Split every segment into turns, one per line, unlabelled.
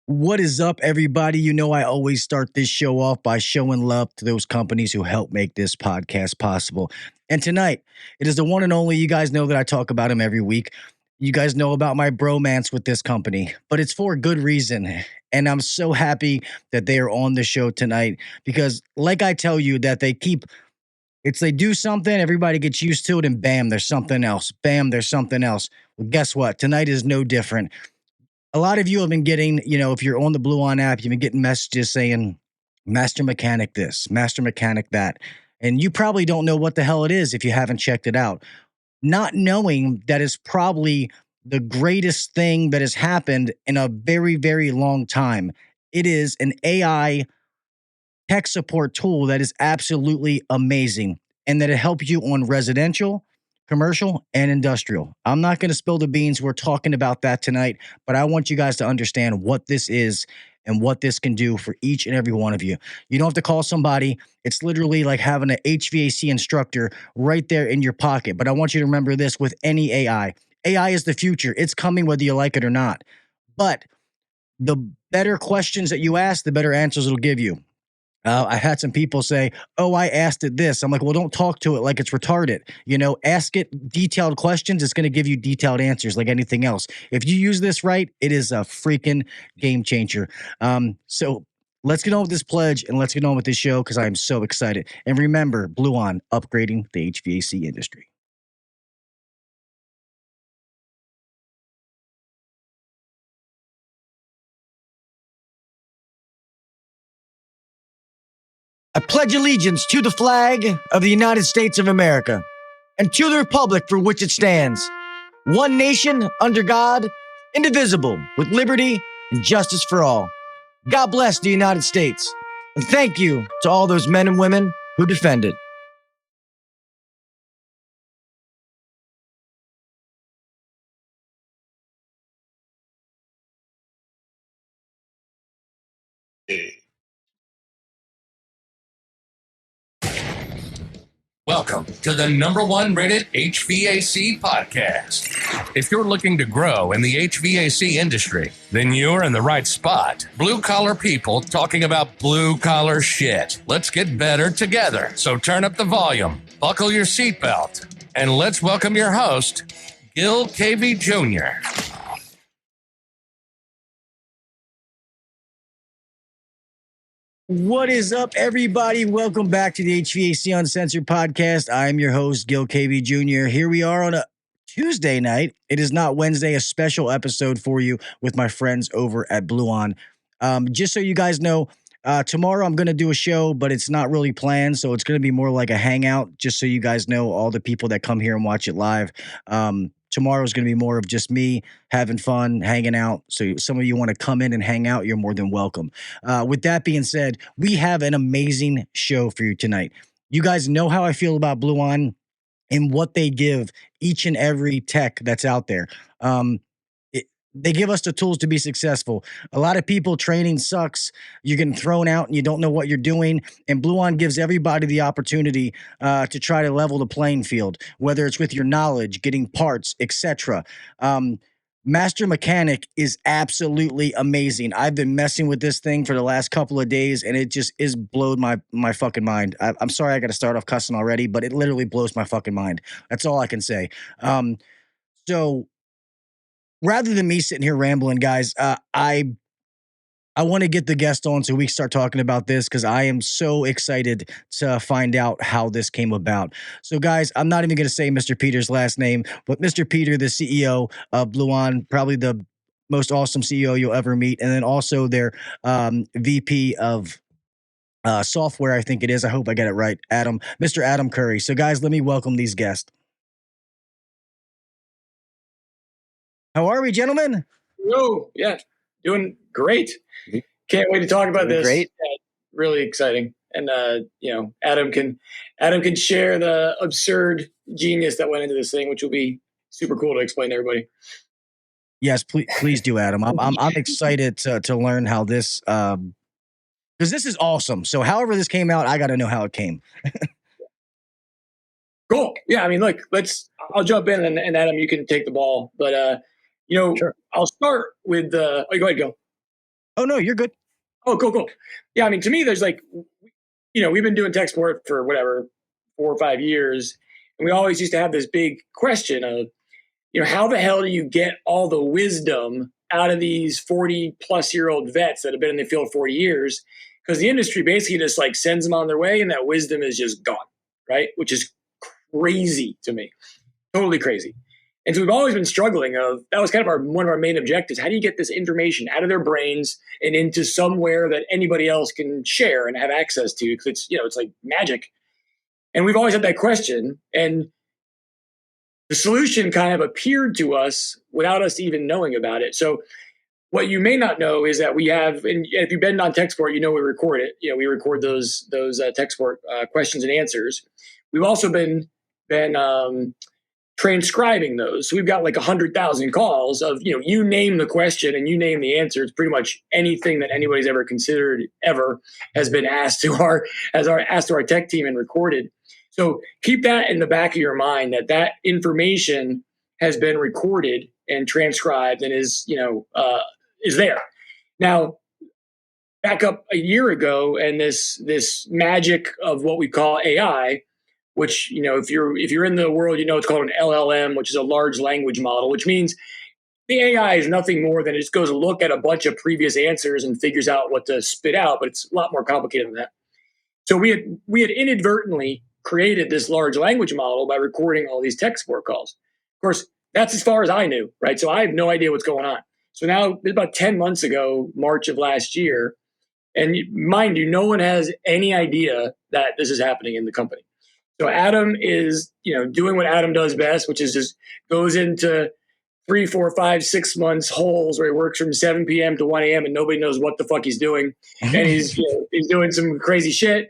What is up, everybody? You know, I always start this show off by showing love to those companies who help make this podcast possible. And tonight, it is the one and only. You guys know that I talk about him every week. You guys know about my bromance with this company, but it's for a good reason. And I'm so happy that they are on the show tonight because, like I tell you, that they do something, everybody gets used to it, and bam, there's something else. Bam, there's something else. Well, guess what? Tonight is no different. A lot of you have been getting, if you're on the Bluon app, you've been getting messages saying, Master Mechanic this, Master Mechanic that. And you probably don't know what the hell it is if you haven't checked it out. Not knowing that is probably the greatest thing that has happened in a very, very long time. It is an AI tech support tool that is absolutely amazing and that it helps you on residential, commercial, and industrial. I'm not going to spill the beans. We're talking about that tonight, but I want you guys to understand what this is and what this can do for each and every one of you. You don't have to call somebody. It's literally like having an HVAC instructor right there in your pocket. But I want you to remember this with any AI. AI is the future. It's coming whether you like it or not. But the better questions that you ask, the better answers it'll give you. I had some people say, "Oh, I asked it this." I'm like, "Well, don't talk to it like it's retarded. Ask it detailed questions. It's going to give you detailed answers like anything else. If you use this right, it is a freaking game changer." So let's get on with this pledge and let's get on with this show because I am so excited. And remember, Bluon upgrading the HVAC industry. I pledge allegiance to the flag of the United States of America and to the republic for which it stands, one nation under God, indivisible, with liberty and justice for all. God bless the United States. And thank you to all those men and women who defend it.
Welcome to the #1 rated HVAC podcast. If you're looking to grow in the HVAC industry, then you're in the right spot. Blue collar people talking about blue collar shit. Let's get better together. So turn up the volume, buckle your seatbelt, and let's welcome your host, Gil KV Jr.
What is up, everybody? Welcome back to the HVAC Uncensored podcast. I am your host, Gil KV Jr. Here we are on a Tuesday night. It is not Wednesday, a special episode for you with my friends over at Bluon. Just so you guys know, tomorrow I'm going to do a show, but it's not really planned. So it's going to be more like a hangout, just so you guys know, all the people that come here and watch it live. Tomorrow is going to be more of just me having fun, hanging out. So some of you want to come in and hang out, you're more than welcome. With that being said, we have an amazing show for you tonight. You guys know how I feel about Bluon and what they give each and every tech that's out there. They give us the tools to be successful. A lot of people, training sucks. You're getting thrown out and you don't know what you're doing. And Bluon gives everybody the opportunity to try to level the playing field, whether it's with your knowledge, getting parts, etc. Master Mechanic is absolutely amazing. I've been messing with this thing for the last couple of days, and it just is blowed my fucking mind. I'm sorry I got to start off cussing already, but it literally blows my fucking mind. That's all I can say. So rather than me sitting here rambling, guys, I want to get the guest on so we can start talking about this because I am so excited to find out how this came about. So, guys, I'm not even going to say Mr. Peter's last name, but Mr. Peter, the CEO of Bluon, probably the most awesome CEO you'll ever meet, and then also their VP of software, I think it is. I hope I get it right, Mr. Adam Curry. So, guys, let me welcome these guests. How are we, gentlemen?
Oh, yeah, doing great. Can't wait to talk about this.
Great.
Yeah, really exciting. And Adam can share the absurd genius that went into this thing, which will be super cool to explain to everybody.
Yes, please do, Adam. I'm excited to learn how this because this is awesome. So, however this came out, I got to know how it came.
Cool. Yeah, I mean, look, I'll jump in and Adam, you can take the ball. But
Sure.
I'll start with go ahead, go.
Oh, no, you're good.
Oh, cool. Yeah, I mean, to me, there's like, we've been doing tech support for whatever, 4 or 5 years. And we always used to have this big question of, how the hell do you get all the wisdom out of these 40 plus year old vets that have been in the field 40 years? Because the industry basically just like sends them on their way and that wisdom is just gone, right? Which is crazy to me, totally crazy. And so we've always been struggling that was kind of one of our main objectives. How do you get this information out of their brains and into somewhere that anybody else can share and have access to? Because it's like magic. And we've always had that question. And the solution kind of appeared to us without us even knowing about it. So what you may not know is that we have, and if you've been on tech support, we record it. We record those tech support questions and answers. We've also been transcribing those. So we've got like 100,000 calls of, you name the question and you name the answer. It's pretty much anything that anybody's ever considered ever has been asked to our tech team and recorded. So keep that in the back of your mind that information has been recorded and transcribed and is there. Now, back up a year ago, and this magic of what we call AI, which if you're in the world, it's called an LLM, which is a large language model, which means the AI is nothing more than it just goes to look at a bunch of previous answers and figures out what to spit out, but it's a lot more complicated than that. So we had inadvertently created this large language model by recording all these tech support calls. Of course, that's as far as I knew, right? So I have no idea what's going on. So now, about 10 months ago, March of last year, and mind you, no one has any idea that this is happening in the company. So Adam is, doing what Adam does best, which is just goes into 3, 4, 5, 6 months holes where he works from 7 p.m. to 1 a.m. and nobody knows what the fuck he's doing. And he's doing some crazy shit.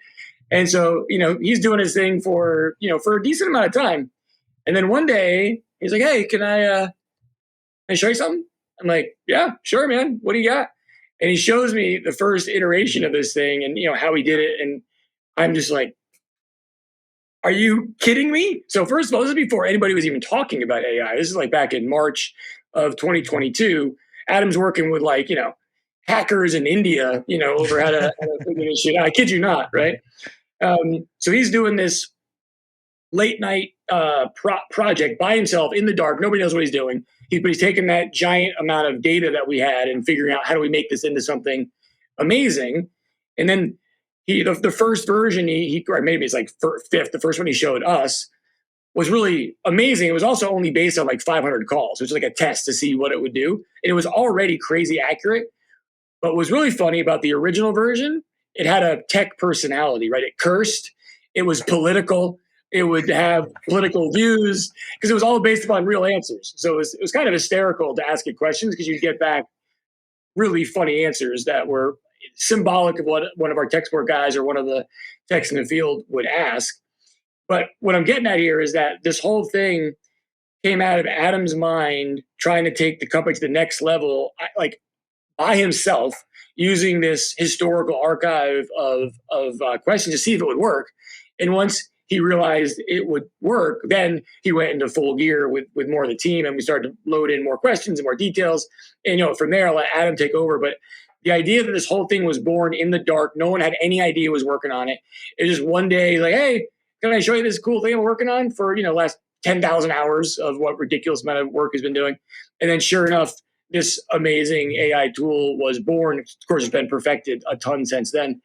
And so, he's doing his thing for a decent amount of time. And then one day he's like, hey, can I show you something? I'm like, yeah, sure, man. What do you got? And he shows me the first iteration of this thing and, how he did it. And I'm just like, are you kidding me? So first of all, this is before anybody was even talking about AI. This is like back in March of 2022. Adam's working with hackers in India, over how to figure this shit out. I kid you not, right? So he's doing this late night project by himself in the dark. Nobody knows what he's doing. But he's taking that giant amount of data that we had and figuring out how do we make this into something amazing. And then the first version, or maybe it's like fifth, the first one he showed us was really amazing. It was also only based on like 500 calls, which is like a test to see what it would do. And it was already crazy accurate. But what was really funny about the original version, it had a tech personality, right? It cursed. It was political. It would have political views because it was all based upon real answers. So it was kind of hysterical to ask it questions because you'd get back really funny answers that were symbolic of what one of our tech support guys or one of the techs in the field would ask. But what I'm getting at here is that this whole thing came out of Adam's mind trying to take the company to the next level, like by himself, using this historical archive of questions to see if it would work. And once he realized it would work, then he went into full gear with more of the team, and we started to load in more questions and more details. And from there, I'll let Adam take over. But the idea that this whole thing was born in the dark, no one had any idea was working on it. It was just one day, like, hey, can I show you this cool thing I'm working on for last 10,000 hours of what ridiculous amount of work he's been doing. And then sure enough, this amazing AI tool was born. Of course, it's been perfected a ton since then.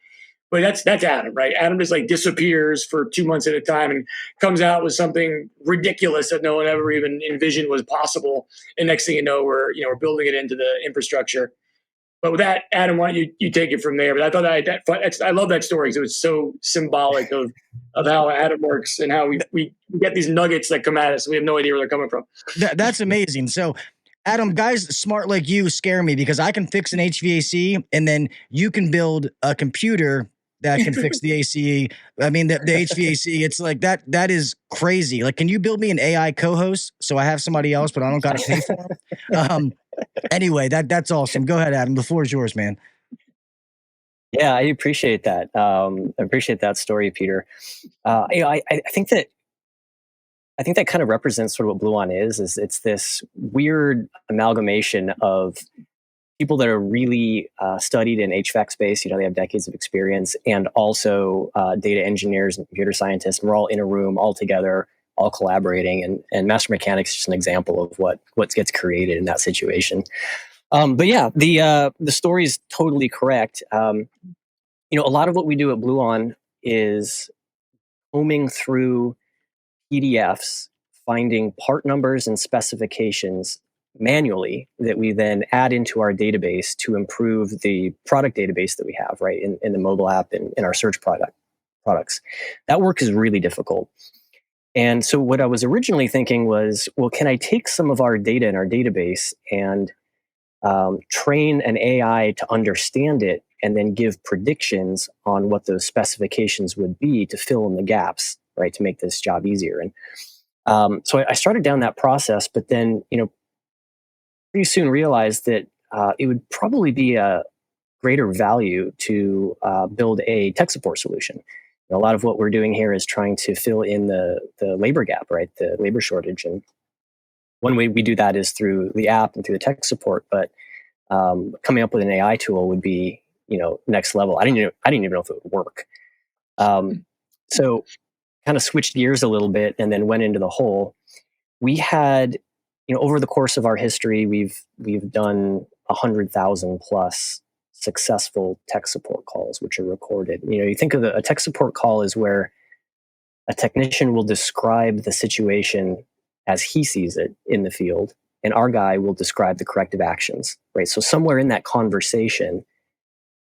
But that's Adam, right? Adam just like disappears for 2 months at a time and comes out with something ridiculous that no one ever even envisioned was possible. And next thing you know, we're building it into the infrastructure. But with that, Adam, why don't you take it from there? But I thought I love that story because it was so symbolic of how Adam works and how we get these nuggets that come at us. We have no idea where they're coming from.
That's amazing. So, Adam, guys smart like you scare me because I can fix an HVAC and then you can build a computer that can fix the ACE. I mean, the HVAC, it's like that is crazy. Like, can you build me an AI co-host so I have somebody else, but I don't got to pay for him? Anyway, that's awesome. Go ahead, Adam. The floor is yours, man.
Yeah, I appreciate that. I appreciate that story, Peter. I think that kind of represents sort of what Bluon is it's this weird amalgamation of people that are really studied in HVAC space. They have decades of experience, and also data engineers and computer scientists. And we're all in a room, all together, all collaborating. And Master Mechanics is just an example of what gets created in that situation. But yeah, the story is totally correct. A lot of what we do at Bluon is combing through PDFs, finding part numbers and specifications manually that we then add into our database to improve the product database that we have, right, in the mobile app and in our search products. That work is really difficult. And so what I was originally thinking was, well, can I take some of our data in our database and train an AI to understand it and then give predictions on what those specifications would be to fill in the gaps, right, to make this job easier. And so I started down that process, but then, pretty soon realized that it would probably be a greater value to build a tech support solution. A lot of what we're doing here is trying to fill in the labor gap, right, the labor shortage. And one way we do that is through the app and through the tech support, but coming up with an AI tool would be, next level. I didn't even know if it would work. So kind of switched gears a little bit and then went into the hole. We had, over the course of our history, we've done 100,000 plus successful tech support calls, which are recorded. You think of a tech support call is where a technician will describe the situation as he sees it in the field, and our guy will describe the corrective actions, right? So somewhere in that conversation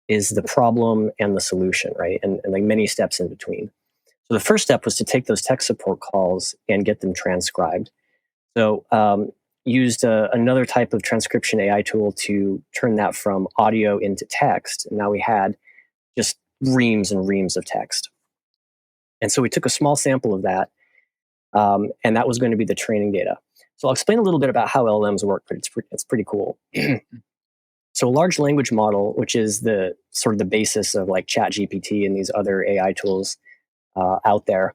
is the problem and the solution, right? And like many steps in between. So the first step was to take those tech support calls and get them transcribed. So used another type of transcription AI tool to turn that from audio into text. And now we had just reams and reams of text. And so we took a small sample of that, and that was going to be the training data. So I'll explain a little bit about how LLMs work, but it's pretty cool. So a large language model, which is the sort of the basis of like ChatGPT and these other AI tools out there,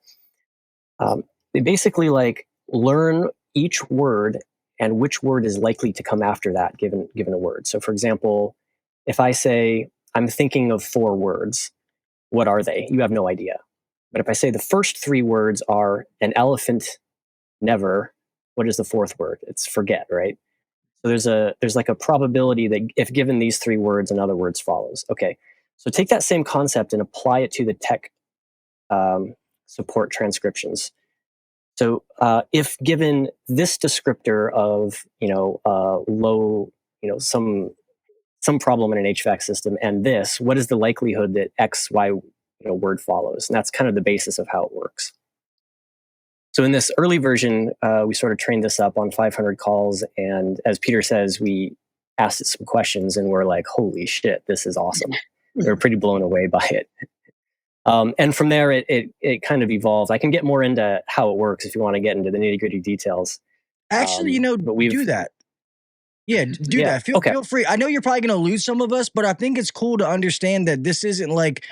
they basically like learn each word and which word is likely to come after that given a word. So for example, if I say, I'm thinking of 4 words, what are they? You have no idea. But if I say the first 3 words are an elephant, never, what is the 4th word? It's forget, right? So there's like a probability that if given these 3 words, another word follows. Okay, so take that same concept and apply it to the tech support transcriptions. So if given this descriptor of low, some problem in an HVAC system and this, what is the likelihood that X, Y, word follows? And that's kind of the basis of how it works. So in this early version, we sort of trained this up on 500 calls. And as Peter says, we asked it some questions and we're like, holy shit, this is awesome. We were pretty blown away by it. And from there, it kind of evolved. I can get more into how it works if you want to get into the nitty gritty details.
Actually, but do that. Yeah, do that. Feel free. I know you're probably going to lose some of us, but I think it's cool to understand that this isn't like,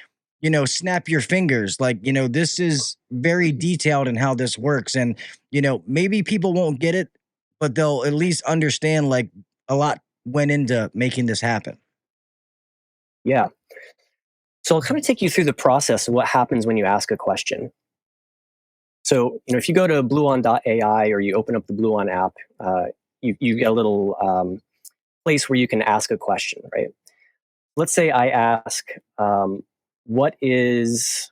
snap your fingers. Like, this is very detailed in how this works. And, maybe people won't get it, but they'll at least understand like a lot went into making this happen.
Yeah. So I'll kind of take you through the process of what happens when you ask a question. So, if you go to bluon.ai or you open up the Bluon app, you get a little place where you can ask a question, right? Let's say I ask, what is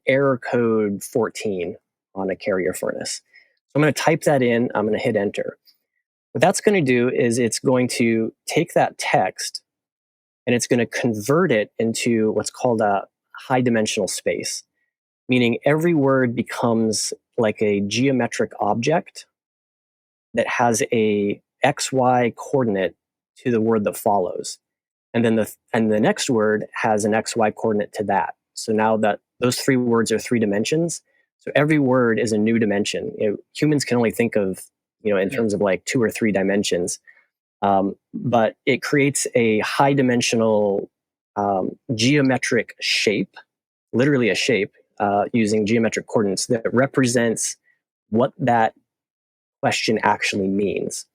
error code 14 on a carrier furnace? So I'm going to type that in. I'm going to hit enter. What that's going to do is it's going to take that text and it's going to convert it into what's called a high dimensional space, meaning every word becomes like a geometric object that has a XY coordinate to the word that follows. And then the next word has an XY coordinate to that. So now that those 3 words are 3 dimensions, so every word is a new dimension. Humans can only think of, in terms of like 2 or 3 dimensions. But it creates a high dimensional geometric shape, literally a shape, using geometric coordinates that represents what that question actually means.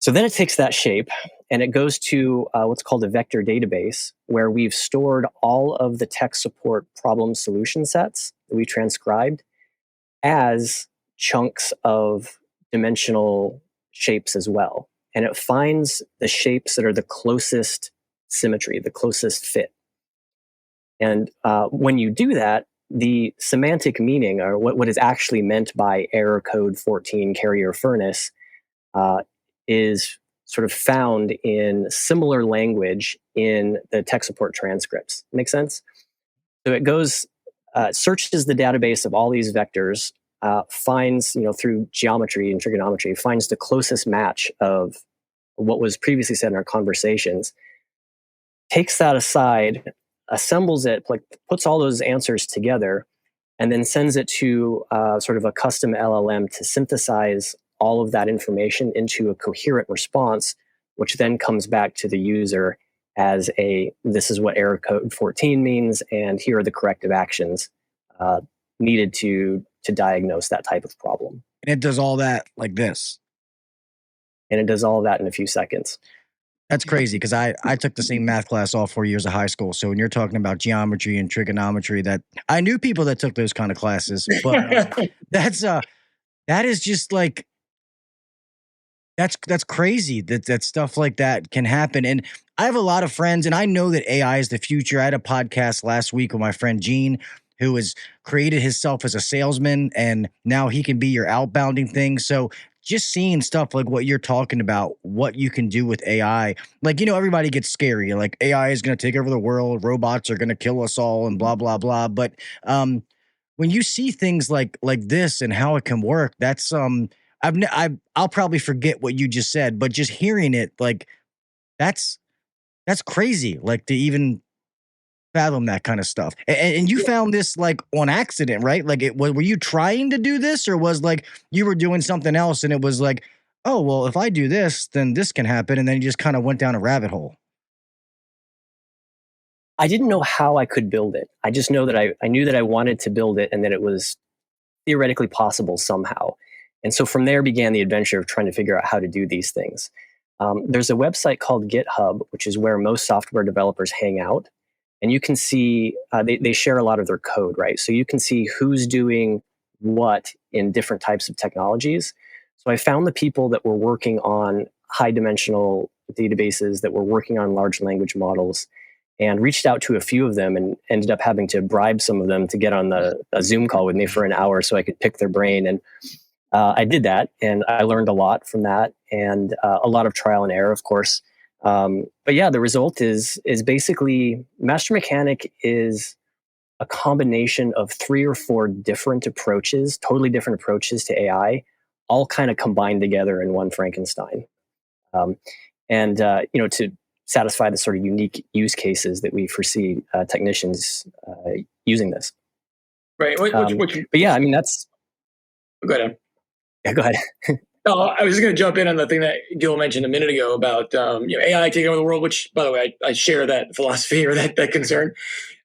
So then it takes that shape and it goes to what's called a vector database, where we've stored all of the tech support problem solution sets that we transcribed as chunks of dimensional shapes as well. And it finds the shapes that are the closest symmetry, the closest fit. And when you do that, the semantic meaning, or what is actually meant by error code 14 carrier furnace, is sort of found in similar language in the tech support transcripts. Make sense? So it goes, searches the database of all these vectors, finds, through geometry and trigonometry, finds the closest match of what was previously said in our conversations, takes that aside, assembles it, like puts all those answers together, and then sends it to sort of a custom LLM to synthesize all of that information into a coherent response, which then comes back to the user as this is what error code 14 means, and here are the corrective actions needed to diagnose that type of problem.
And it does all that like this.
And it does all of that in a few seconds.
That's crazy, because I took the same math class all 4 years of high school. So when you're talking about geometry and trigonometry, that I knew people that took those kind of classes, but that is just like, that's crazy that stuff like that can happen. And I have a lot of friends, and I know that AI is the future. I had a podcast last week with my friend Gene, who has created himself as a salesman, and now he can be your outbounding thing. So just seeing stuff like what you're talking about, what you can do with AI, like, everybody gets scary. Like, AI is going to take over the world. Robots are going to kill us all and blah, blah, blah. But when you see things like this and how it can work, that's I'll probably forget what you just said, but just hearing it, like, that's crazy. Like, to even fathom that kind of stuff. And you found this like on accident, right? Like, were you trying to do this, or was like you were doing something else and it was like, oh, well, if I do this, then this can happen. And then you just kind of went down a rabbit hole.
I didn't know how I could build it. I just know that I knew that I wanted to build it and that it was theoretically possible somehow. And so from there began the adventure of trying to figure out how to do these things. There's a website called GitHub, which is where most software developers hang out. And you can see, they share a lot of their code, right? So you can see who's doing what in different types of technologies. So I found the people that were working on high dimensional databases, that were working on large language models, and reached out to a few of them and ended up having to bribe some of them to get on a Zoom call with me for an hour so I could pick their brain. And I did that, and I learned a lot from that, and a lot of trial and error, of course. But yeah, the result is basically Master Mechanic is a combination of 3 or 4 different approaches, totally different approaches to AI, all kind of combined together in one Frankenstein. To satisfy the sort of unique use cases that we foresee technicians using this.
Right.
But yeah, I mean, that's...
Go ahead.
Yeah, go ahead.
No, I was just going to jump in on the thing that Gil mentioned a minute ago about AI taking over the world, which, by the way, I share that philosophy or that concern.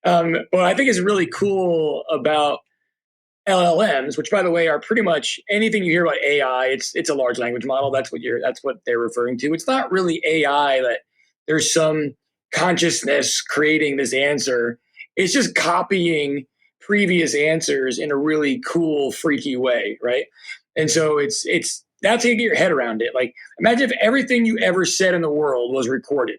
But I think is really cool about LLMs, which, by the way, are pretty much anything you hear about AI. It's a large language model. That's what they're referring to. It's not really AI that there's some consciousness creating this answer. It's just copying previous answers in a really cool, freaky way, right? And so it's that's how you get your head around it. Like, imagine if everything you ever said in the world was recorded,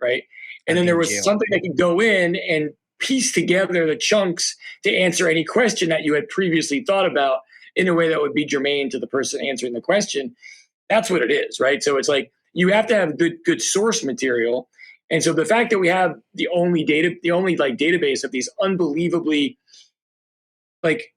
right? And then there was something that could go in and piece together the chunks to answer any question that you had previously thought about in a way that would be germane to the person answering the question. That's what it is, right? So it's like you have to have good source material. And so the fact that we have the only database of these unbelievably like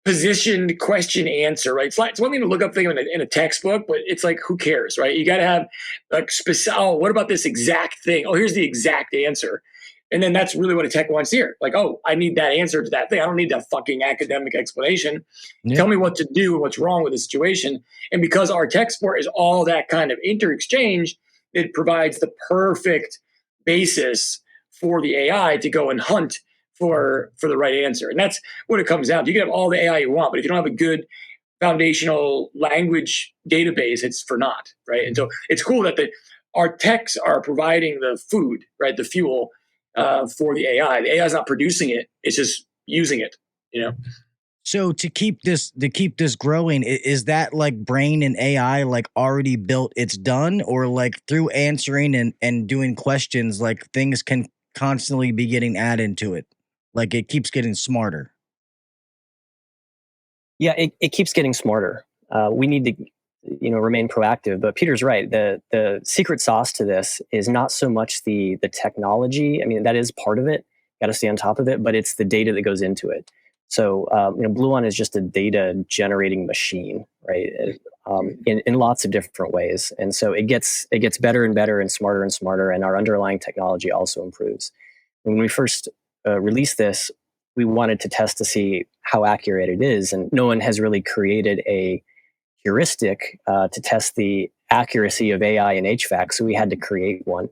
positioned question answer, right? It's one thing to look up things in a textbook, but it's like, who cares, right? You got to have like what about this exact thing? Oh, here's the exact answer. And then that's really what a tech wants here. Like, oh, I need that answer to that thing. I don't need that fucking academic explanation. Yeah. Tell me what to do and what's wrong with the situation. And because our tech support is all that kind of inter-exchange, it provides the perfect basis for the AI to go and hunt for the right answer. And that's what it comes down to. You can have all the AI you want, but if you don't have a good foundational language database, it's for naught, right? And so it's cool that our techs are providing the food, right, the fuel for the AI. The AI is not producing it; it's just using it.
So to keep this growing, is that like brain and AI like already built, it's done, or like through answering and doing questions, like things can constantly be getting added to it, like it keeps getting smarter?
Yeah, it keeps getting smarter. We need to, remain proactive. But Peter's right. The secret sauce to this is not so much the technology. I mean, that is part of it. Got to stay on top of it, but it's the data that goes into it. So, Bluon is just a data generating machine, right? In lots of different ways, and so it gets better and better and smarter, and our underlying technology also improves. When we first released this, we wanted to test to see how accurate it is, and no one has really created a heuristic to test the accuracy of AI in HVAC. So we had to create one.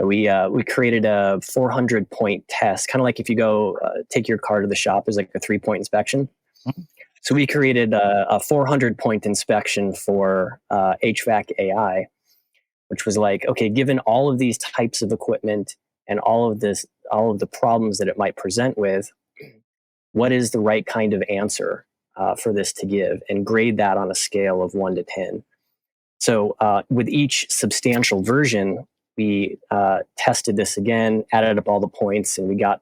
We created a 400-point test, kind of like if you go take your car to the shop, there's like a 3-point inspection. Mm-hmm. So we created a 400-point inspection for HVAC AI, which was like, okay, given all of these types of equipment and all of the problems that it might present with, what is the right kind of answer for this to give, and grade that on a scale of 1 to 10. So with each substantial version, we tested this again, added up all the points, and we got,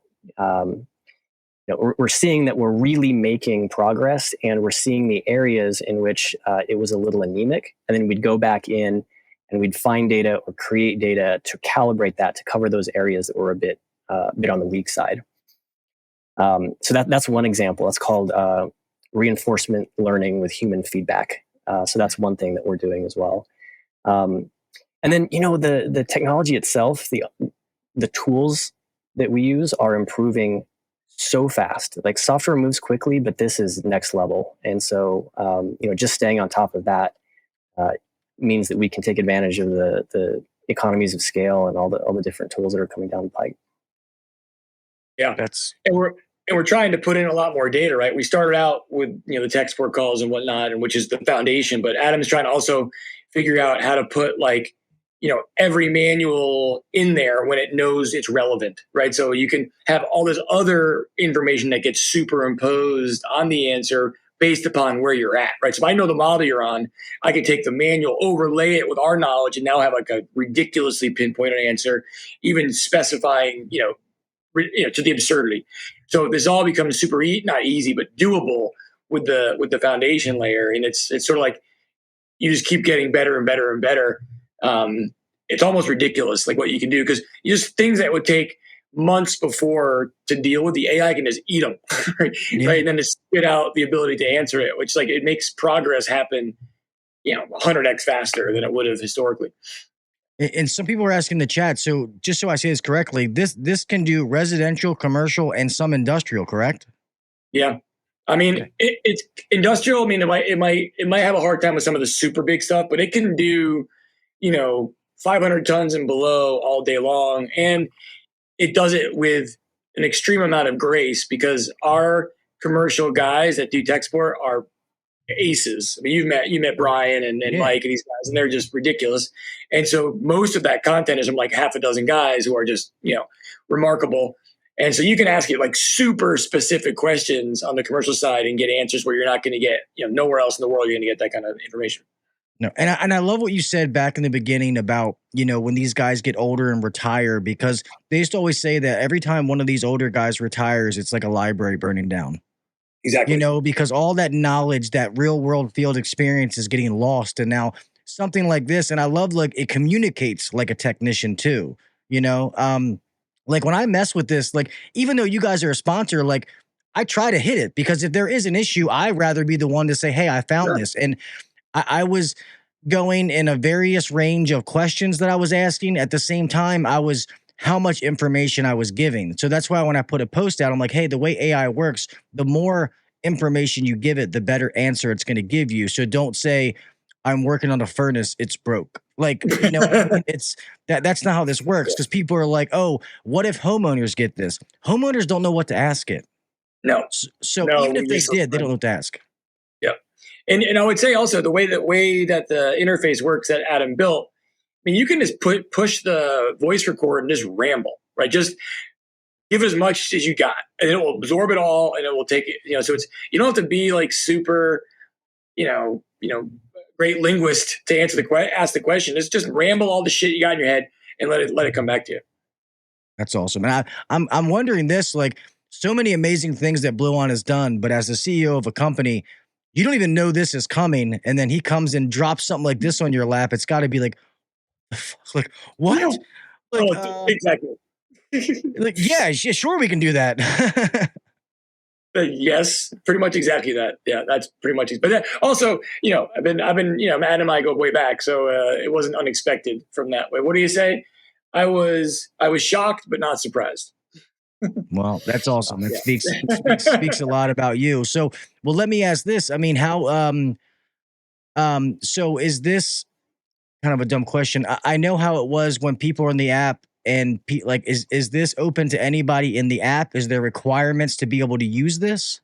we're seeing that we're really making progress, and we're seeing the areas in which it was a little anemic. And then we'd go back in and we'd find data or create data to calibrate that to cover those areas that were a bit on the weak side. So that's one example. That's called reinforcement learning with human feedback. So that's one thing that we're doing as well. And then, the technology itself, the tools that we use are improving so fast. Like software moves quickly, but this is next level. And so, just staying on top of that means that we can take advantage of the economies of scale and all the different tools that are coming down the pike.
Yeah, and we're trying to put in a lot more data, right? We started out with the tech support calls and whatnot, and which is the foundation. But Adam's trying to also figure out how to put every manual in there when it knows it's relevant, right? So you can have all this other information that gets superimposed on the answer based upon where you're at, right? So if I know the model you're on, I can take the manual, overlay it with our knowledge, and now have like a ridiculously pinpointed answer, even specifying, to the absurdity. So this all becomes super not easy, but doable with the foundation layer, and it's sort of like you just keep getting better and better and better. It's almost ridiculous, like what you can do, because just things that would take months before to deal with, the AI can just eat them, right? Yeah. Right? And then just spit out the ability to answer it, which it makes progress happen, 100x faster than it would have historically.
And some people are asking in the chat, so just so I say this correctly, this can do residential, commercial, and some industrial, correct?
Yeah. I mean, it's industrial. I mean, it might have a hard time with some of the super big stuff, but it can do, 500 tons and below all day long. And it does it with an extreme amount of grace, because our commercial guys that do tech support are aces. I mean, you met Brian and Mike and these guys, and they're just ridiculous. And so most of that content is from like half a dozen guys who are just, remarkable. And so you can ask it like super specific questions on the commercial side and get answers where you're not going to get, nowhere else in the world you're going to get that kind of information.
No, and I love what you said back in the beginning about, when these guys get older and retire, because they used to always say that every time one of these older guys retires, it's like a library burning down.
Exactly.
Because all that knowledge, that real world field experience is getting lost. And now something like this, and I love, like, it communicates like a technician too, like when I mess with this, like, even though you guys are a sponsor, like, I try to hit it, because if there is an issue, I'd rather be the one to say, hey, I found this. And I was going in a various range of questions that I was asking. At the same time, I was how much information I was giving. So that's why when I put a post out, I'm like, hey, the way AI works, the more information you give it, the better answer it's going to give you. So don't say, I'm working on a furnace, it's broke. Like, it's that's not how this works, because people are like, oh, what if homeowners get this? Homeowners don't know what to ask it.
No.
So even if they did, they don't know what to ask.
Yeah. And I would say also the way that the interface works that Adam built. I mean, you can just push the voice record and just ramble, right? Just give as much as you got, and it will absorb it all, and it will take it. So it's you don't have to be like super, great linguist to ask the question. It's just ramble all the shit you got in your head and let it come back to you.
That's awesome. And I'm wondering this, like so many amazing things that Bluon has done, but as the CEO of a company, you don't even know this is coming, and then he comes and drops something like this on your lap. It's got to be like, like what?
Yeah.
Like,
Exactly.
like yeah, sure we can do that.
Yes, pretty much exactly that. Yeah, that's pretty much it. But then also, I've been, Matt and I go way back, so it wasn't unexpected from that way. What do you say? I was shocked, but not surprised.
Well, that's awesome. That speaks a lot about you. So, well, let me ask this. I mean, how so is this kind of a dumb question? I know how it was when people are in the app and like is this open to anybody in the app? Is there requirements to be able to use this?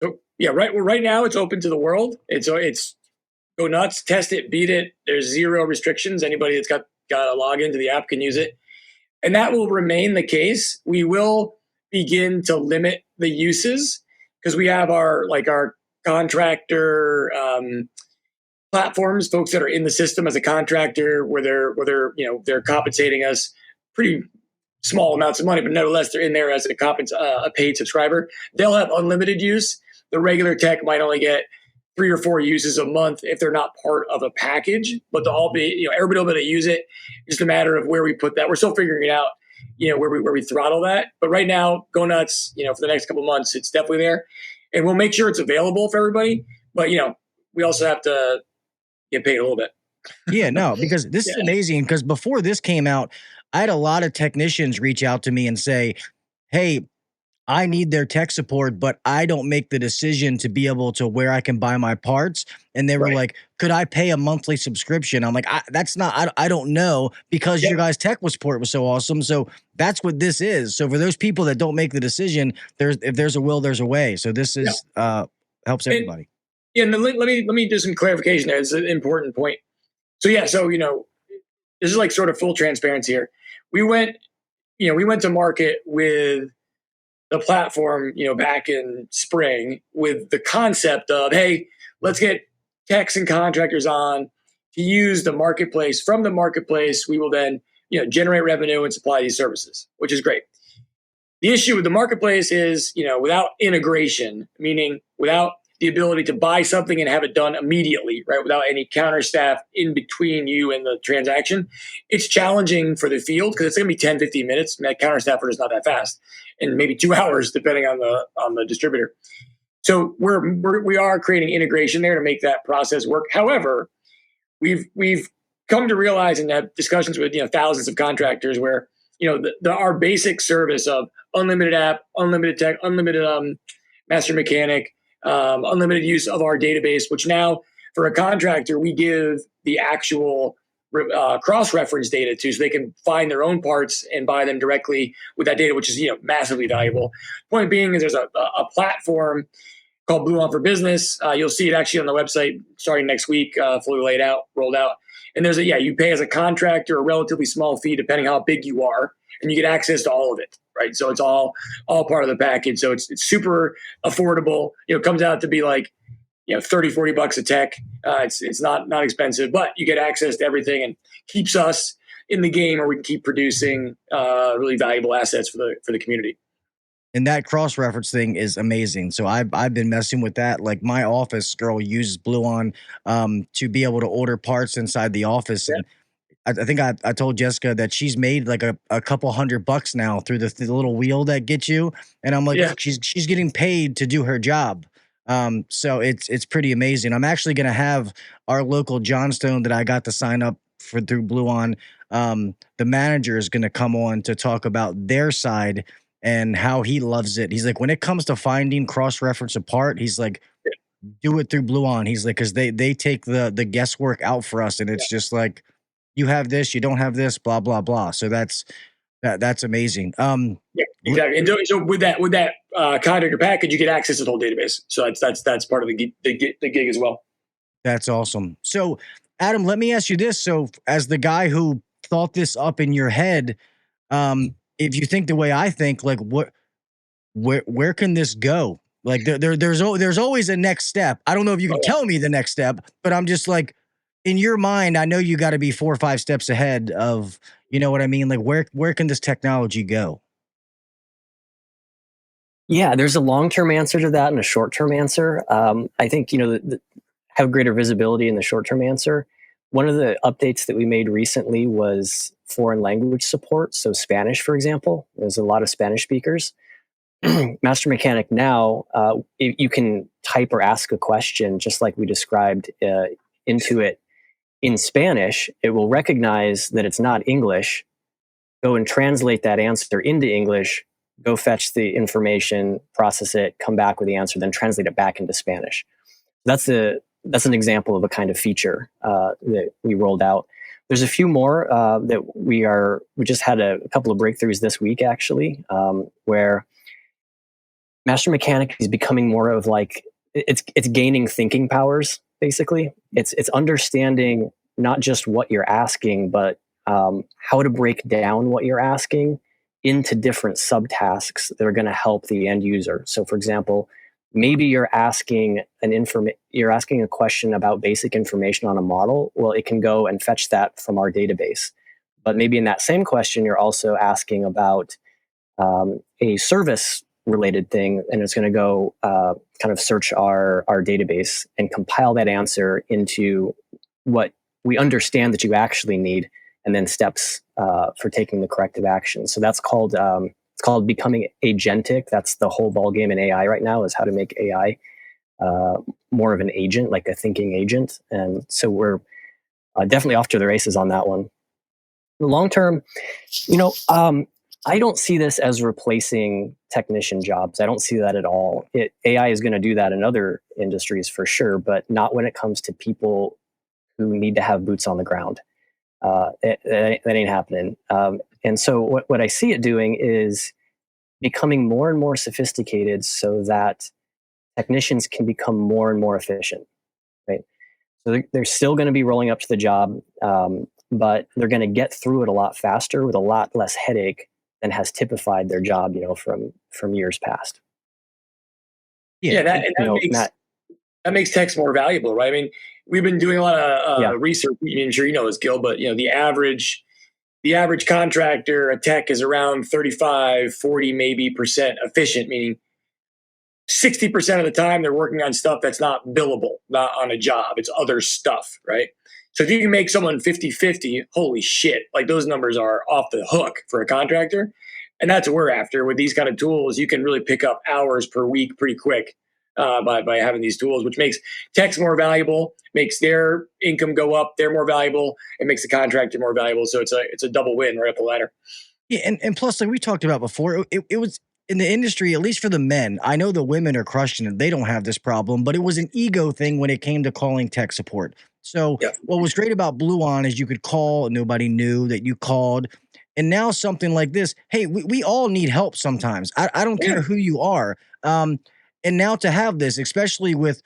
So, yeah, right. Well, right now it's open to the world. It's go nuts, test it, beat it. There's zero restrictions. Anybody that's got a login to the app can use it. And that will remain the case. We will begin to limit the uses because we have our contractor platforms, folks that are in the system as a contractor, where they're compensating us pretty small amounts of money, but nevertheless they're in there as a paid subscriber. They'll have unlimited use. The regular tech might only get 3 or 4 uses a month if they're not part of a package, but they'll all be, everybody will be able to use it. It's just a matter of where we put that. We're still figuring it out, where we throttle that. But right now, go nuts, for the next couple of months, it's definitely there. And we'll make sure it's available for everybody. But, we also have to get paid a little bit.
Yeah, no, because this is amazing. Because before this came out, I had a lot of technicians reach out to me and say, hey, I need their tech support, but I don't make the decision to be able to where I can buy my parts. And they were like, could I pay a monthly subscription? I'm like, I don't know, because your guys' tech support was so awesome. So that's what this is. So for those people that don't make the decision, if there's a will, there's a way. So this is helps everybody.
And let me do some clarification there. It's an important point. So this is like sort of full transparency here. We went to market with the platform, back in spring with the concept of, hey, let's get techs and contractors on to use the marketplace. From the marketplace, we will then, generate revenue and supply these services, which is great. The issue with the marketplace is, without integration, meaning without the ability to buy something and have it done immediately, right? Without any counter staff in between you and the transaction, it's challenging for the field because it's going to be 10, 15 minutes. And that counter staffer is not that fast, and maybe 2 hours depending on the distributor. So we are creating integration there to make that process work. However, we've come to realize and have discussions with thousands of contractors where our basic service of unlimited app, unlimited tech, unlimited master mechanic, unlimited use of our database, which now for a contractor, we give the actual cross-reference data to, so they can find their own parts and buy them directly with that data, which is massively valuable. Point being is there's a platform called Bluon for Business. You'll see it actually on the website starting next week, fully rolled out. And there's you pay as a contractor a relatively small fee depending how big you are, and you get access to all of it. Right. So it's all part of the package. So it's super affordable. It comes out to be like, $30, $40 a tech. It's not expensive, but you get access to everything and keeps us in the game where we can keep producing really valuable assets for the community.
And that cross-reference thing is amazing. So I've been messing with that. Like my office girl uses Bluon to be able to order parts inside the office. And I think I told Jessica that she's made like a couple $100 now through the little wheel that gets you. And I'm like, she's getting paid to do her job. So it's pretty amazing. I'm actually going to have our local Johnstone that I got to sign up for through Bluon. The manager is going to come on to talk about their side and how he loves it. He's like, when it comes to finding cross-reference apart, he's like, do it through Bluon. He's like, because they take the guesswork out for us. And it's just like, you have this, you don't have this, blah, blah, blah. So that's That's amazing.
Yeah, exactly. And so with that contractor package, you get access to the whole database. So that's part of the gig as well.
That's awesome. So, Adam, let me ask you this. So, as the guy who thought this up in your head, if you think the way I think, like where can this go? Like there's always a next step. I don't know if you can tell me the next step, but I'm just like, in your mind, I know you got to be 4 or 5 steps ahead of, you know what I mean? Like where can this technology go?
Yeah, there's a long-term answer to that and a short-term answer. I think, have greater visibility in the short-term answer. One of the updates that we made recently was foreign language support. So Spanish, for example, there's a lot of Spanish speakers. Master Mechanic now, you can type or ask a question just like we described into it in Spanish. It will recognize that it's not English, go and translate that answer into English, go fetch the information, process it, come back with the answer, then translate it back into Spanish. That's an example of a kind of feature that we rolled out. There's a few more that we just had a couple of breakthroughs this week, actually, where Master Mechanic is becoming more of like, it's gaining thinking powers, basically. It's understanding not just what you're asking, but how to break down what you're asking into different subtasks that are going to help the end user. So, for example, maybe you're asking a question about basic information on a model. Well, it can go and fetch that from our database. But maybe in that same question, you're also asking about a service related thing, and it's going to go kind of search our database and compile that answer into what we understand that you actually need, and then steps for taking the corrective action. So that's called it's called becoming agentic. That's the whole ballgame in AI right now, is how to make AI more of an agent, like a thinking agent. And so we're definitely off to the races on that one. The long term, I don't see this as replacing technician jobs. I don't see that at all. AI is going to do that in other industries for sure, but not when it comes to people who need to have boots on the ground. That ain't happening. And so what I see it doing is becoming more and more sophisticated so that technicians can become more and more efficient, right? So they're still going to be rolling up to the job, but they're going to get through it a lot faster with a lot less headache than has typified their job, from years past.
Yeah, that makes techs more valuable, right? I mean, we've been doing a lot of research. I'm sure you know this, Gil, but the average contractor, a tech, is around 35, 40 maybe % efficient, meaning 60% of the time they're working on stuff that's not billable, not on a job. It's other stuff, right? So if you can make someone 50-50, holy shit, like those numbers are off the hook for a contractor. And that's what we're after. With these kind of tools, you can really pick up hours per week pretty quick by having these tools, which makes techs more valuable, makes their income go up, they're more valuable, and makes the contractor more valuable. So it's a double win right up the ladder.
Yeah, and plus, like we talked about before, it was in the industry, at least for the men. I know the women are crushing it; they don't have this problem, but it was an ego thing when it came to calling tech support. So what was great about Bluon is you could call and nobody knew that you called. And now something like this, hey, we all need help sometimes. I don't care who you are. And now to have this, especially with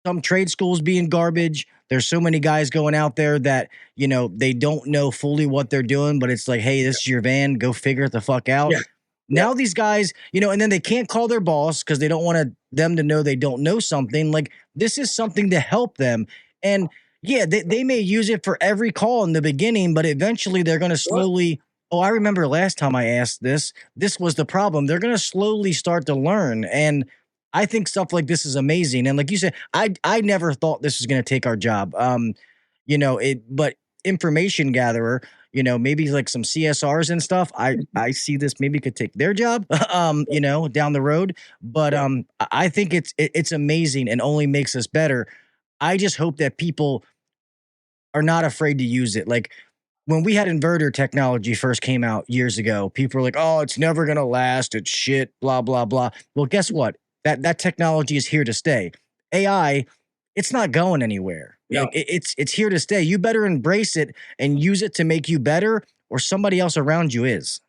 some trade schools being garbage, there's so many guys going out there that, they don't know fully what they're doing, but it's like, hey, this is your van, go figure it the fuck out. Yeah. Now these guys, and then they can't call their boss because they don't want them to know they don't know something. Like, this is something to help them. And yeah, they may use it for every call in the beginning, but eventually they're going to slowly. Oh, I remember last time I asked this. This was the problem. They're going to slowly start to learn. And I think stuff like this is amazing. And like you said, I never thought this was going to take our job. But information gatherer, maybe like some CSRs and stuff. I see this maybe could take their job, down the road. But I think it's amazing and only makes us better. I just hope that people are not afraid to use it. Like when we had inverter technology first came out years ago, people were like, oh, it's never going to last. It's shit, blah, blah, blah. Well, guess what? That technology is here to stay. AI, it's not going anywhere.
Yeah.
It's here to stay. You better embrace it and use it to make you better, or somebody else around you is.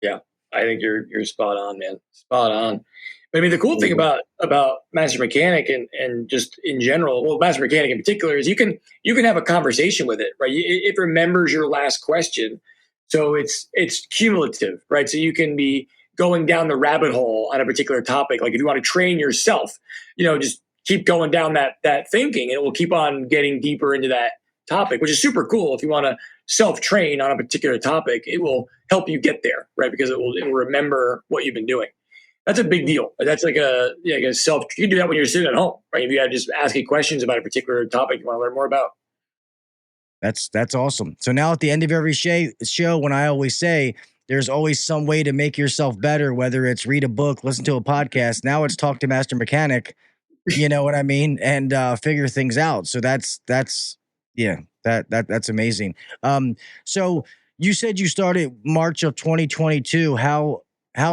Yeah, I think you're spot on, man. Spot on. But I mean, the cool thing about Master Mechanic and just in general, well, Master Mechanic in particular, is you can have a conversation with it, right? It remembers your last question, so it's cumulative, right? So you can be going down the rabbit hole on a particular topic. Like if you want to train yourself, just keep going down that thinking, and it will keep on getting deeper into that topic, which is super cool. If you want to self-train on a particular topic, it will help you get there, right? Because it will remember what you've been doing. That's a big deal. That's like a self. You can do that when you're sitting at home, right? If you got to just asking questions about a particular topic you want to learn more about.
That's awesome. So now at the end of every show, when I always say there's always some way to make yourself better, whether it's read a book, listen to a podcast. Now it's talk to Master Mechanic. You know what I mean? And figure things out. So that's amazing. So you said you started March of 2022. How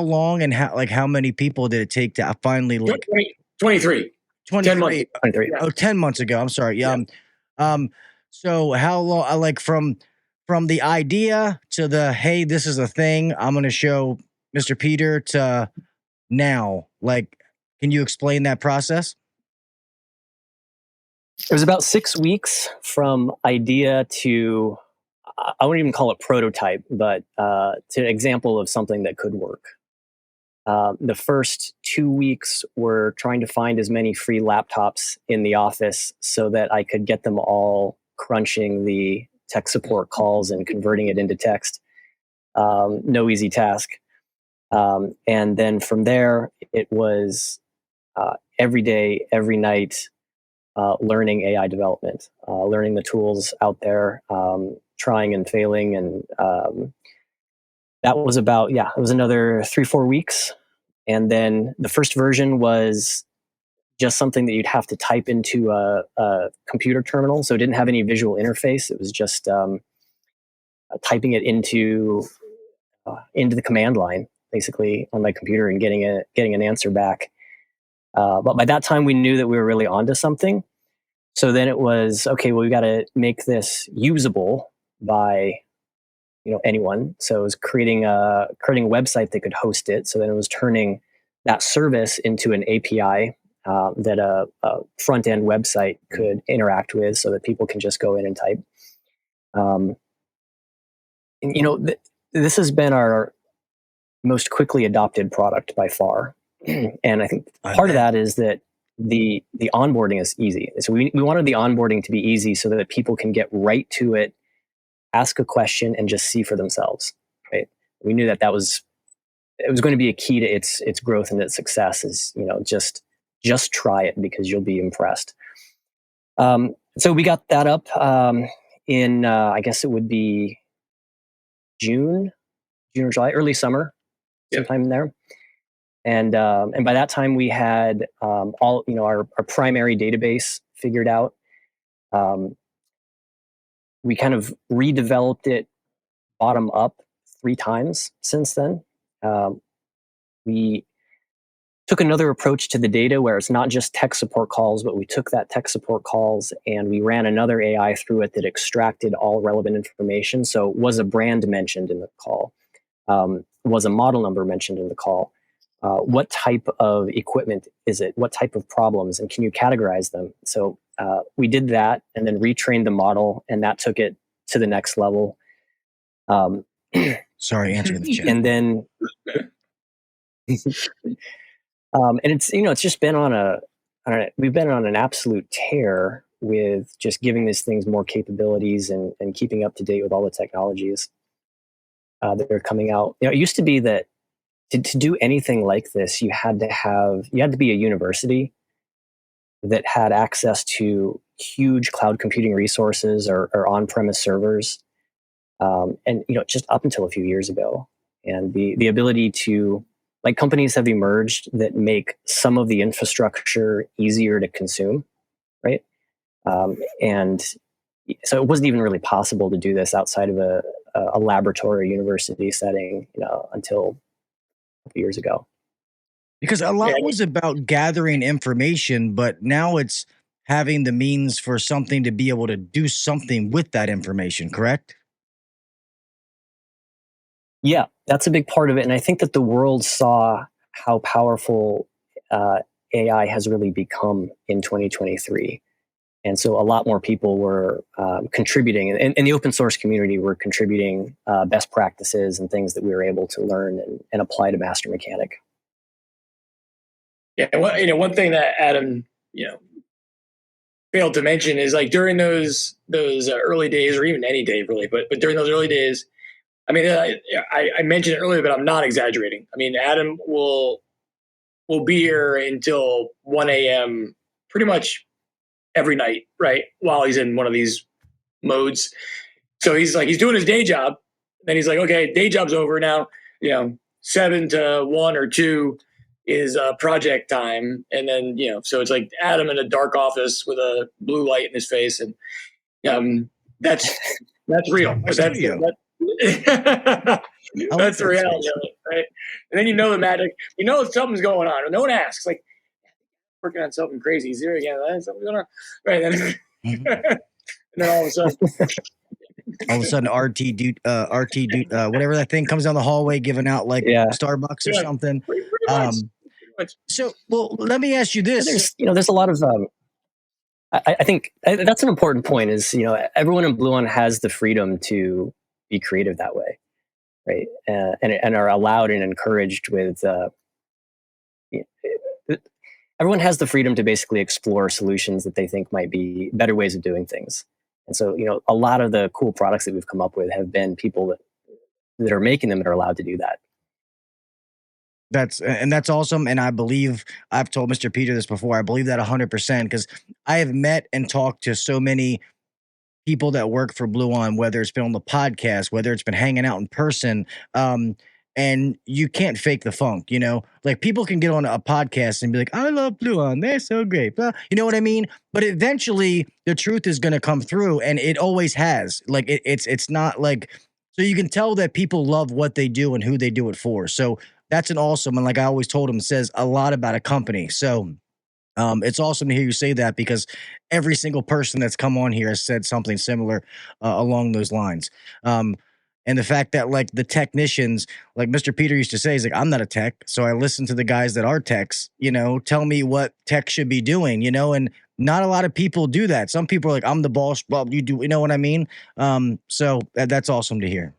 long and how many people did it take to finally
23. 10 months.
23.
Oh, 10 months ago. I'm sorry. Yeah. So how long, from the idea to the, hey, this is a thing I'm going to show Mr. Peter, to now, can you explain that process?
It was about 6 weeks from idea to, I wouldn't even call it prototype, but to an example of something that could work. The first 2 weeks were trying to find as many free laptops in the office so that I could get them all crunching the tech support calls and converting it into text. No easy task. And then from there, it was every day, every night, learning AI development, learning the tools out there, trying and failing. And that was about, it was another 3-4 weeks. And then the first version was just something that you'd have to type into a computer terminal. So it didn't have any visual interface. It was just typing it into the command line, basically, on my computer, and getting an answer back. But by that time, we knew that we were really onto something. So then it was, okay, well, we got to make this usable by anyone. So it was creating a website that could host it. So then it was turning that service into an API that a front end website could interact with, so that people can just go in and type. This has been our most quickly adopted product by far. And I think part of that is that the onboarding is easy. So we wanted the onboarding to be easy so that people can get right to it, ask a question, and just see for themselves. Right? We knew that was going to be a key to its growth and its success. Is just try it, because you'll be impressed. So we got that up in I guess it would be June or July, early summer, sometime in there. And by that time, we had all our primary database figured out. We kind of redeveloped it bottom up 3 times since then. We took another approach to the data, where it's not just tech support calls, but we took that tech support calls and we ran another AI through it that extracted all relevant information. So was a brand mentioned in the call? Was a model number mentioned in the call? What type of equipment is it? What type of problems? And can you categorize them? So we did that, and then retrained the model, and that took it to the next level.
Sorry, answering the chat.
And then, and it's just been we've been on an absolute tear with just giving these things more capabilities and keeping up to date with all the technologies that are coming out. It used to be that to do anything like this, you had to be a university that had access to huge cloud computing resources or on-premise servers, and just up until a few years ago. And the ability to, companies have emerged that make some of the infrastructure easier to consume, right? And so it wasn't even really possible to do this outside of a laboratory or university setting, until a few years ago.
Because a lot was about gathering information, but now it's having the means for something to be able to do something with that information, correct?
Yeah, that's a big part of it. And I think that the world saw how powerful AI has really become in 2023. And so a lot more people were contributing, and the open source community were contributing best practices and things that we were able to learn and apply to Master Mechanic.
Yeah, one thing that Adam, failed to mention is like during those early days, or even any day really, but during those early days, I mean, I mentioned it earlier, but I'm not exaggerating. I mean, Adam will be here until 1 a.m. pretty much every night, right? While he's in one of these modes. So he's doing his day job. Then he's like, okay, day job's over now. 7 to 1 or 2 is project time. And then, so it's like Adam in a dark office with a blue light in his face. And that's real. That's the reality of it, right? And then the magic. Something's going on. No one asks. Like, working on something crazy. He's here again. Something's going on. Right. And then all of a sudden,
RT dude, whatever that thing comes down the hallway, giving out like Starbucks or something.
Pretty much.
So, well, let me ask you this.
There's a lot of. I think that's an important point. Is everyone in Bluon has the freedom to be creative that way, right? And are allowed and encouraged with. Everyone has the freedom to basically explore solutions that they think might be better ways of doing things. And so, a lot of the cool products that we've come up with have been people that are making them that are allowed to do that.
That's awesome. And I believe I've told Mr. Peter this before. I believe that 100% because I have met and talked to so many people that work for Bluon, whether it's been on the podcast, whether it's been hanging out in person. And you can't fake the funk, like people can get on a podcast and be like, I love Bluon. They're so great. You know what I mean? But eventually the truth is going to come through, and it always has. Like it's not like, so you can tell that people love what they do and who they do it for. So that's an awesome. And like I always told him, says a lot about a company. So it's awesome to hear you say that because every single person that's come on here has said something similar along those lines. And the fact that like the technicians, like Mr. Peter used to say, he's like, I'm not a tech. So I listen to the guys that are techs, tell me what tech should be doing, and not a lot of people do that. Some people are like, I'm the boss. Well, you do, you know what I mean? So that's awesome to hear.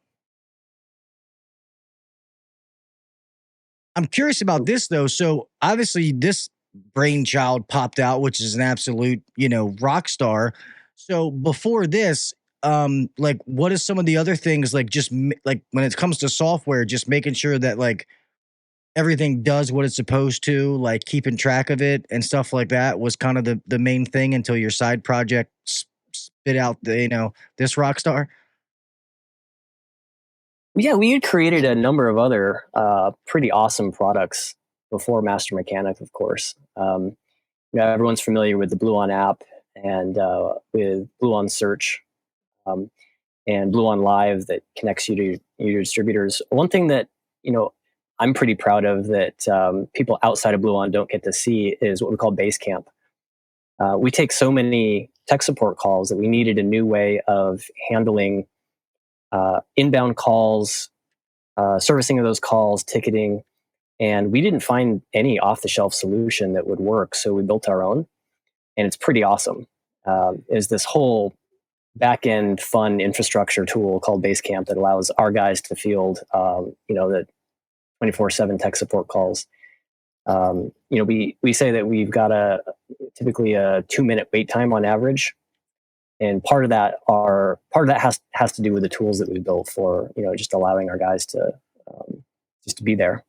I'm curious about this though. So obviously this brainchild popped out, which is an absolute, rock star. So before this, like what is some of the other things, like just like when it comes to software, just making sure that like everything does what it's supposed to, like keeping track of it and stuff like that was kind of the main thing until your side project spit out the, this rock star?
Yeah, we had created a number of other pretty awesome products before Master Mechanic, of course. Everyone's familiar with the Bluon app and with Bluon Search and Bluon Live that connects you to your distributors. One thing that I'm pretty proud of that people outside of Bluon don't get to see is what we call Basecamp. We take so many tech support calls that we needed a new way of handling inbound calls, servicing of those calls, ticketing, and we didn't find any off-the-shelf solution that would work. So we built our own, and it's pretty awesome. Is this whole back-end fun infrastructure tool called Basecamp that allows our guys to field, the 24/7 tech support calls. We say that we've got typically a 2-minute wait time on average. And part of that has to do with the tools that we built for, just allowing our guys to just to be there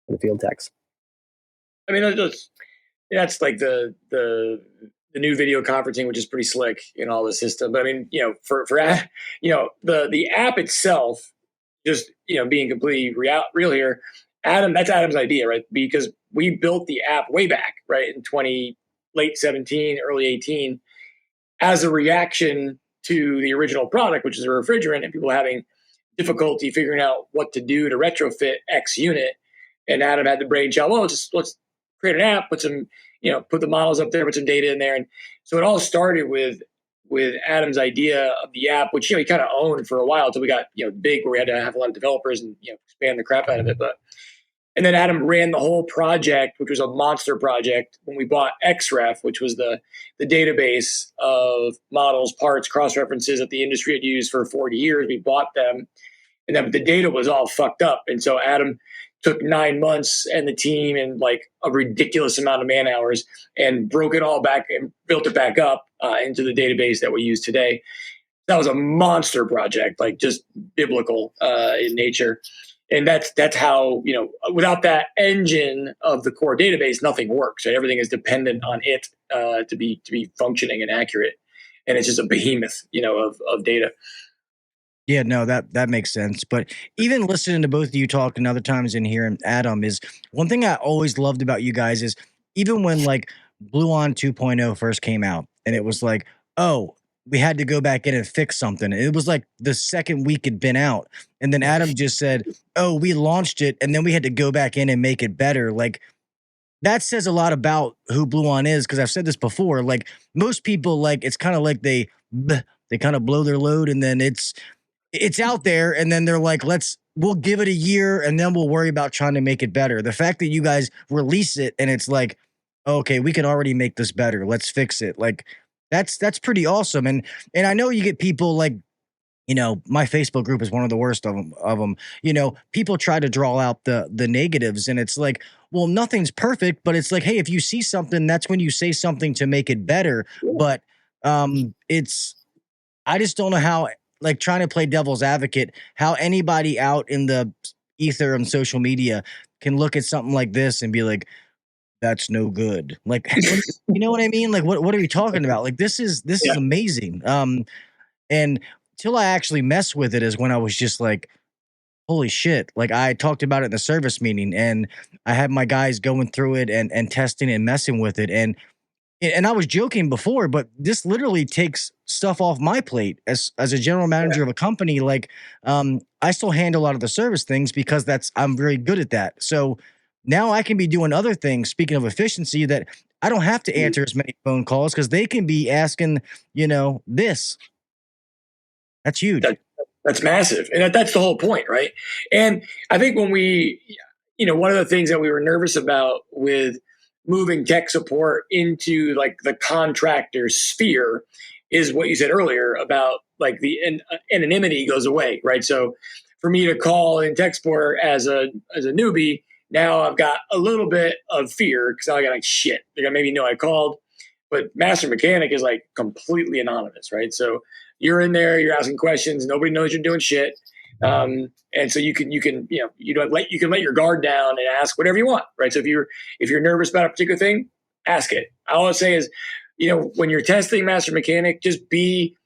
for the field techs.
I mean, that's like the new video conferencing, which is pretty slick in all the system. But I mean, for the app itself, just being completely real here, that's Adam's idea, right? Because we built the app way back, right, in late 17, early 18. As a reaction to the original product, which is a refrigerant, and people having difficulty figuring out what to do to retrofit X unit. And Adam had the brainchild, let's create an app, put the models up there, put some data in there. And so it all started with Adam's idea of the app, which, he kind of owned for a while until we got, big, where we had to have a lot of developers and, expand the crap out of it. And then Adam ran the whole project, which was a monster project, when we bought XREF, which was the database of models, parts, cross-references that the industry had used for 40 years. We bought them, and then the data was all fucked up. And so Adam took 9 months and the team and like a ridiculous amount of man hours and broke it all back and built it back up into the database that we use today. That was a monster project, like just biblical in nature. And that's how, without that engine of the core database, nothing works. Right? Everything is dependent on it to be functioning and accurate. And it's just a behemoth, of data.
Yeah, no, that makes sense. But even listening to both of you talk and other times in here, and Adam, is one thing I always loved about you guys is even when like Bluon 2.0 first came out, and it was like, oh, we had to go back in and fix something. It was like the second week it'd been out. And then Adam just said, oh, we launched it and then we had to go back in and make it better. Like that says a lot about who Bluon is. Cause I've said this before, like most people, like it's kind of like they kind of blow their load and then it's out there. And then they're like, we'll give it a year and then we'll worry about trying to make it better. The fact that you guys release it and it's like, okay, we can already make this better. Let's fix it. Like, that's pretty awesome. And I know you get people like, my Facebook group is one of the worst of them. People try to draw out the negatives and it's like, well, nothing's perfect, but it's like, hey, if you see something, that's when you say something to make it better. But I just don't know how, like trying to play devil's advocate, how anybody out in the ether and social media can look at something like this and be like, that's no good. Like, you know what I mean? Like, what are you talking about? Like, this is amazing. And till I actually mess with it is when I was just like, holy shit. Like I talked about it in the service meeting and I had my guys going through it and testing and messing with it. And I was joking before, but this literally takes stuff off my plate as a general manager of a company. Like, I still handle a lot of the service things because I'm very good at that. So now I can be doing other things, speaking of efficiency, that I don't have to answer as many phone calls because they can be asking, this. That's huge.
That's massive. And that's the whole point, right? And I think when we, one of the things that we were nervous about with moving tech support into like the contractor sphere is what you said earlier about like the anonymity goes away, right? So for me to call in tech support as a newbie, now I've got a little bit of fear because I got like shit. They're gonna maybe know I called, but master mechanic is like completely anonymous, right? So you're in there, you're asking questions, nobody knows you're doing shit, and so you can let your guard down and ask whatever you want, right? So if you're nervous about a particular thing, ask it. All I'll say is, when you're testing master mechanic, just be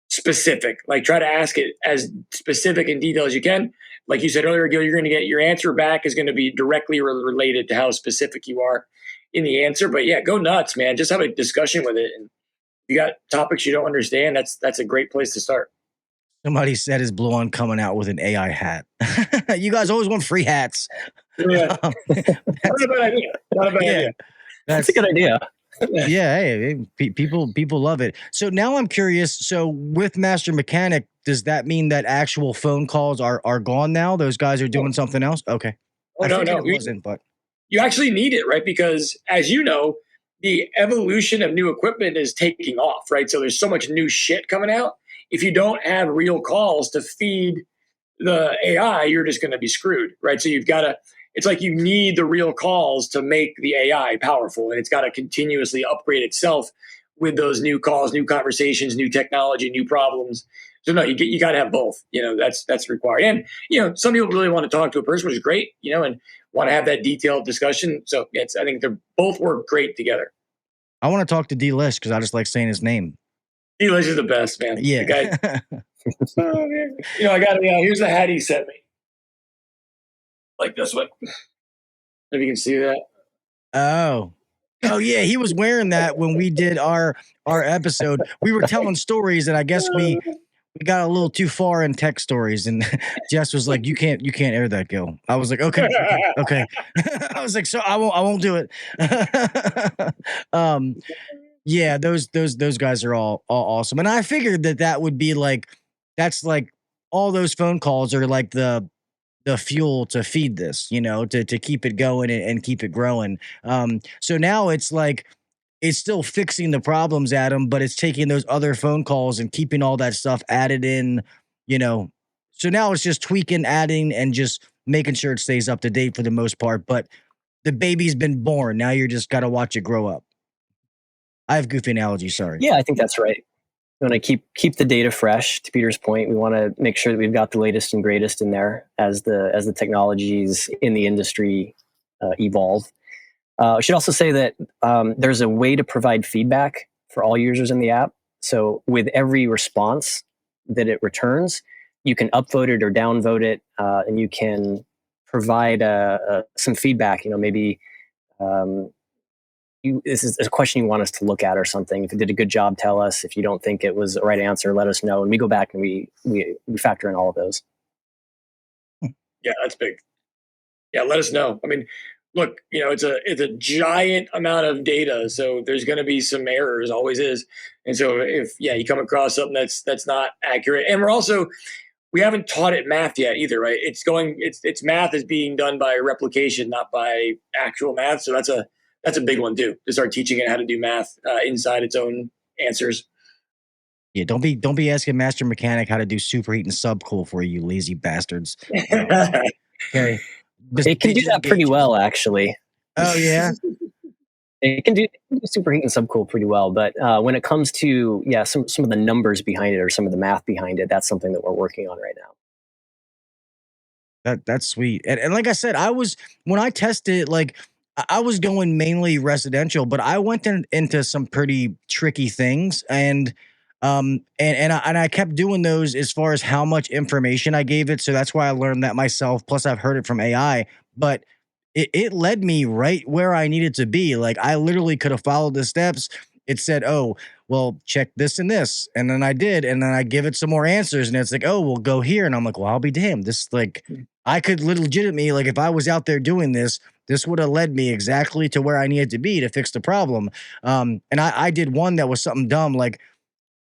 specific. Like try to ask it as specific and detailed as you can. Like you said earlier, Gil, you're going to get your answer back is going to be directly related to how specific you are in the answer. But yeah, go nuts, man. Just have a discussion with it. And if you got topics you don't understand, that's a great place to start.
Somebody said is Bluon coming out with an AI hat. You guys always want free hats.
Yeah. Not a bad idea. Idea.
That's a good idea.
Yeah, hey, people love it. So now I'm curious. So with Master Mechanic, does that mean that actual phone calls are gone now? Those guys are doing something else? Okay.
No.
It wasn't, but
you actually need it, right? Because as you know, the evolution of new equipment is taking off, right? So there's so much new shit coming out. If you don't have real calls to feed the AI, you're just going to be screwed, right? So it's like you need the real calls to make the AI powerful, and it's got to continuously upgrade itself with those new calls, new conversations, new technology, new problems. So no, you got to have both. That's required. And some people really want to talk to a person, which is great. And want to have that detailed discussion. So I think they both work great together.
I want to talk to D-Lish because I just like saying his name.
D-Lish is the best, man.
Yeah.
The guy, oh, man. I got here's the hat he sent me. Like this one. If you can see that.
Oh yeah, he was wearing that when we did our episode. We were telling stories, and I guess we got a little too far in tech stories, and Jess was like, you can't air that, Gil. I was like, okay. I was like, so I won't do it. Yeah, those guys are all awesome. And I figured that would be like, that's like, all those phone calls are like the fuel to feed this, to keep it going and keep it growing. So now it's like, it's still fixing the problems, Adam, but it's taking those other phone calls and keeping all that stuff added in, you know. So now it's just tweaking, adding, and just making sure it stays up to date for the most part. But the baby's been born. Now you're just got to watch it grow up. I have goofy analogies. Sorry.
Yeah, I think that's right. We want to keep the data fresh. To Peter's point, we want to make sure that we've got the latest and greatest in there as the technologies in the industry evolve. I should also say that there's a way to provide feedback for all users in the app. So with every response that it returns, you can upvote it or downvote it, and you can provide some feedback. Maybe this is a question you want us to look at or something. If it did a good job, tell us. If you don't think it was the right answer, let us know. And we go back and we factor in all of those.
Yeah, that's big. Yeah, let us know. I mean, look, it's a giant amount of data, so there's going to be some errors, always is. And so if you come across something that's not accurate, and we haven't taught it math yet either, right? It's math is being done by replication, not by actual math. So that's a big one too, to start teaching it how to do math inside its own answers.
Yeah, don't be asking Master Mechanic how to do superheat and subcool for you lazy bastards. Okay.
It can do that pretty well, actually.
Oh, yeah?
It can do superheat and subcool pretty well. But when it comes to, some of the numbers behind it or some of the math behind it, that's something that we're working on right
now. That's sweet. And like I said, when I tested it, like, I was going mainly residential, but I went into some pretty tricky things. And I kept doing those as far as how much information I gave it. So that's why I learned that myself. Plus I've heard it from AI, but it led me right where I needed to be. Like, I literally could have followed the steps. It said, oh, well, check this and this. And then I did. And then I give it some more answers. And it's like, oh, well, go here. And I'm like, well, I'll be damned. This, like, I could legitimately, like, if I was out there doing this would have led me exactly to where I needed to be to fix the problem. And I did one that was something dumb, like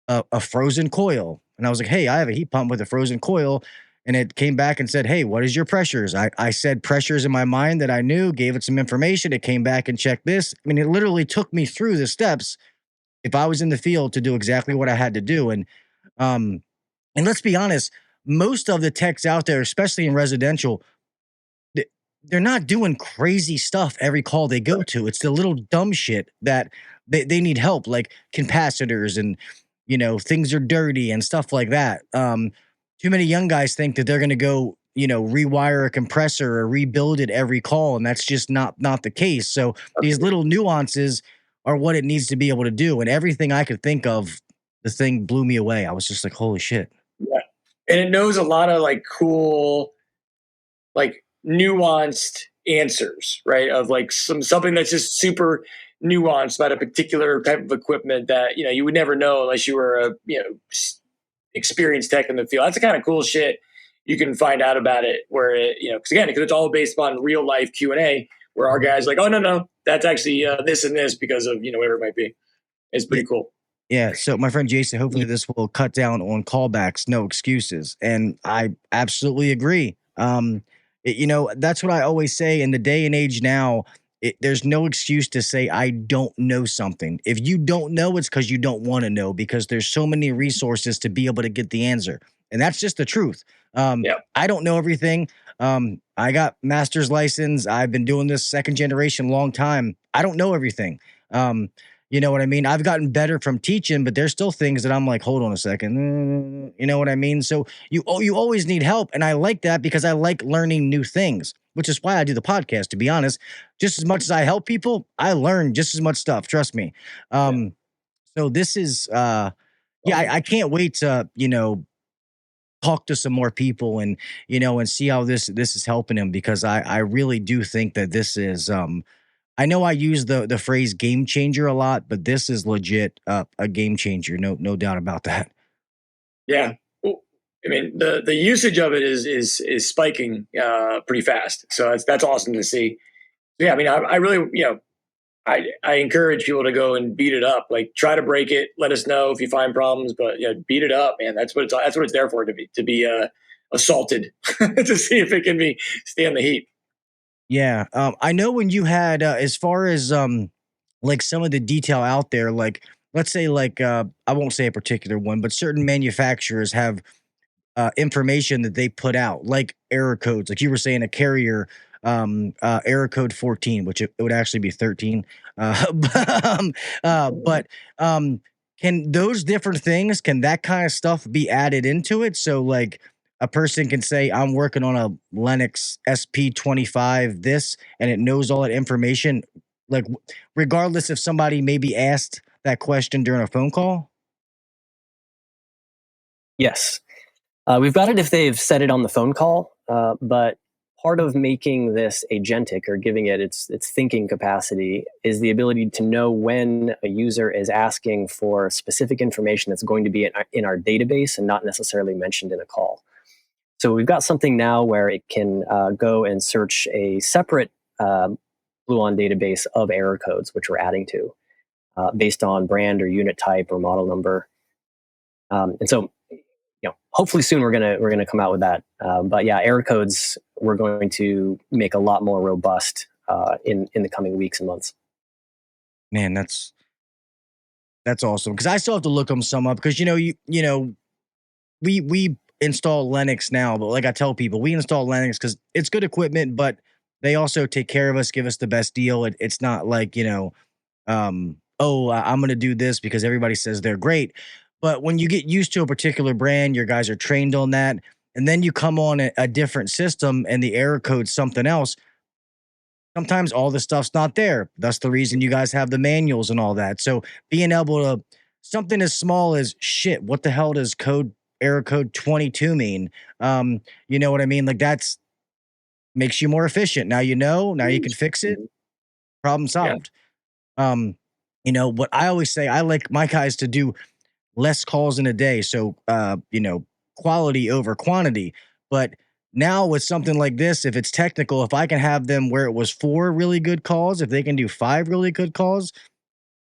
a frozen coil. And I was like, hey, I have a heat pump with a frozen coil. And it came back and said, hey, what is your pressures? I said pressures in my mind that I knew, gave it some information. It came back and checked this. I mean, it literally took me through the steps if I was in the field to do exactly what I had to do. And let's be honest, most of the techs out there, especially in residential, they're not doing crazy stuff every call they go to. It's the little dumb shit that they need help, like capacitors and, things are dirty and stuff like that. Too many young guys think that they're going to go, rewire a compressor or rebuild it every call. And that's just not the case. So these little nuances are what it needs to be able to do. And everything I could think of, the thing blew me away. I was just like, holy shit.
Yeah. And it knows a lot of like cool, like nuanced answers, right? Of like something that's just super nuanced about a particular type of equipment that, you would never know unless you were a, experienced tech in the field. That's the kind of cool shit you can find out about it where it, because it's all based on real life Q&A where our guys like, oh, no, that's actually this and this because of, whatever it might be. It's pretty cool.
Yeah. So my friend Jason, hopefully this will cut down on callbacks, no excuses. And I absolutely agree. That's what I always say in the day and age now. There's no excuse to say, I don't know something. If you don't know, it's because you don't want to know, because there's so many resources to be able to get the answer. And that's just the truth. I don't know everything. I got master's license. I've been doing this second generation long time. I don't know everything. You know what I mean? I've gotten better from teaching, but there's still things that I'm like, hold on a second. You know what I mean? So you always need help. And I like that because I like learning new things, which is why I do the podcast, to be honest. Just as much as I help people, I learn just as much stuff. Trust me. So this is, I can't wait to, talk to some more people and, and see how this is helping them, because I really do think that this is, I know I use the phrase game changer a lot, but this is legit a game changer. No doubt about that.
Yeah. I mean, the usage of it is spiking pretty fast. So that's awesome to see. Yeah, I mean, I really, I encourage people to go and beat it up. Like, try to break it. Let us know if you find problems, but beat it up, man. That's what it's there for, to be assaulted to see if it can stand the heat.
Yeah, I know when you had as far as like some of the detail out there, like let's say like I won't say a particular one, but certain manufacturers have information that they put out, like error codes, like you were saying, a carrier error code 14, which it would actually be 13. But can those different things, can that kind of stuff be added into it? So like a person can say, I'm working on a Linux SP25 this, and it knows all that information, like regardless if somebody maybe asked that question during a phone call.
Yes. We've got it if they've said it on the phone call, but part of making this agentic or giving it its thinking capacity is the ability to know when a user is asking for specific information that's going to be in our database and not necessarily mentioned in a call. So we've got something now where it can go and search a separate Bluon database of error codes, which we're adding to based on brand or unit type or model number. And so hopefully soon we're gonna come out with that. But yeah, error codes we're going to make a lot more robust in the coming weeks and months.
Man, that's awesome, because I still have to look them some up, because we install Linux now, but like I tell people, we install Linux because it's good equipment, but they also take care of us, give us the best deal. It's not like I'm going to do this because everybody says they're great. But when you get used to a particular brand, your guys are trained on that, and then you come on a different system and the error code's something else. Sometimes all the stuff's not there. That's the reason you guys have the manuals and all that. So being able to, something as small as shit, what the hell does error code 22 mean? You know what I mean? Like, that's makes you more efficient. Now now you can fix it. Problem solved. Yeah. What I always say, I like my guys to do less calls in a day. So, quality over quantity. But now with something like this, if it's technical, if I can have them where it was 4 really good calls, if they can do 5 really good calls,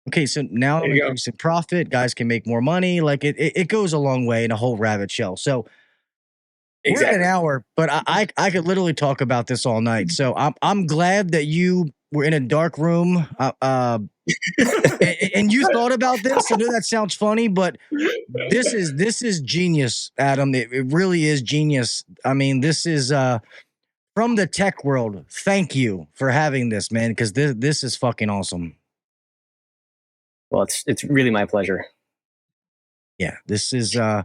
okay, so now I'm increasing profit. Guys can make more money. Like it goes a long way in a whole rabbit shell. So we're at an hour, but I could literally talk about this all night. So I'm glad that you were in a dark room. And you thought about this. I know that sounds funny, but this is genius, Adam. It really is genius. I mean, this is from the tech world. Thank you for having this, man, because this is fucking awesome.
Well, it's really my pleasure.
Yeah, this is I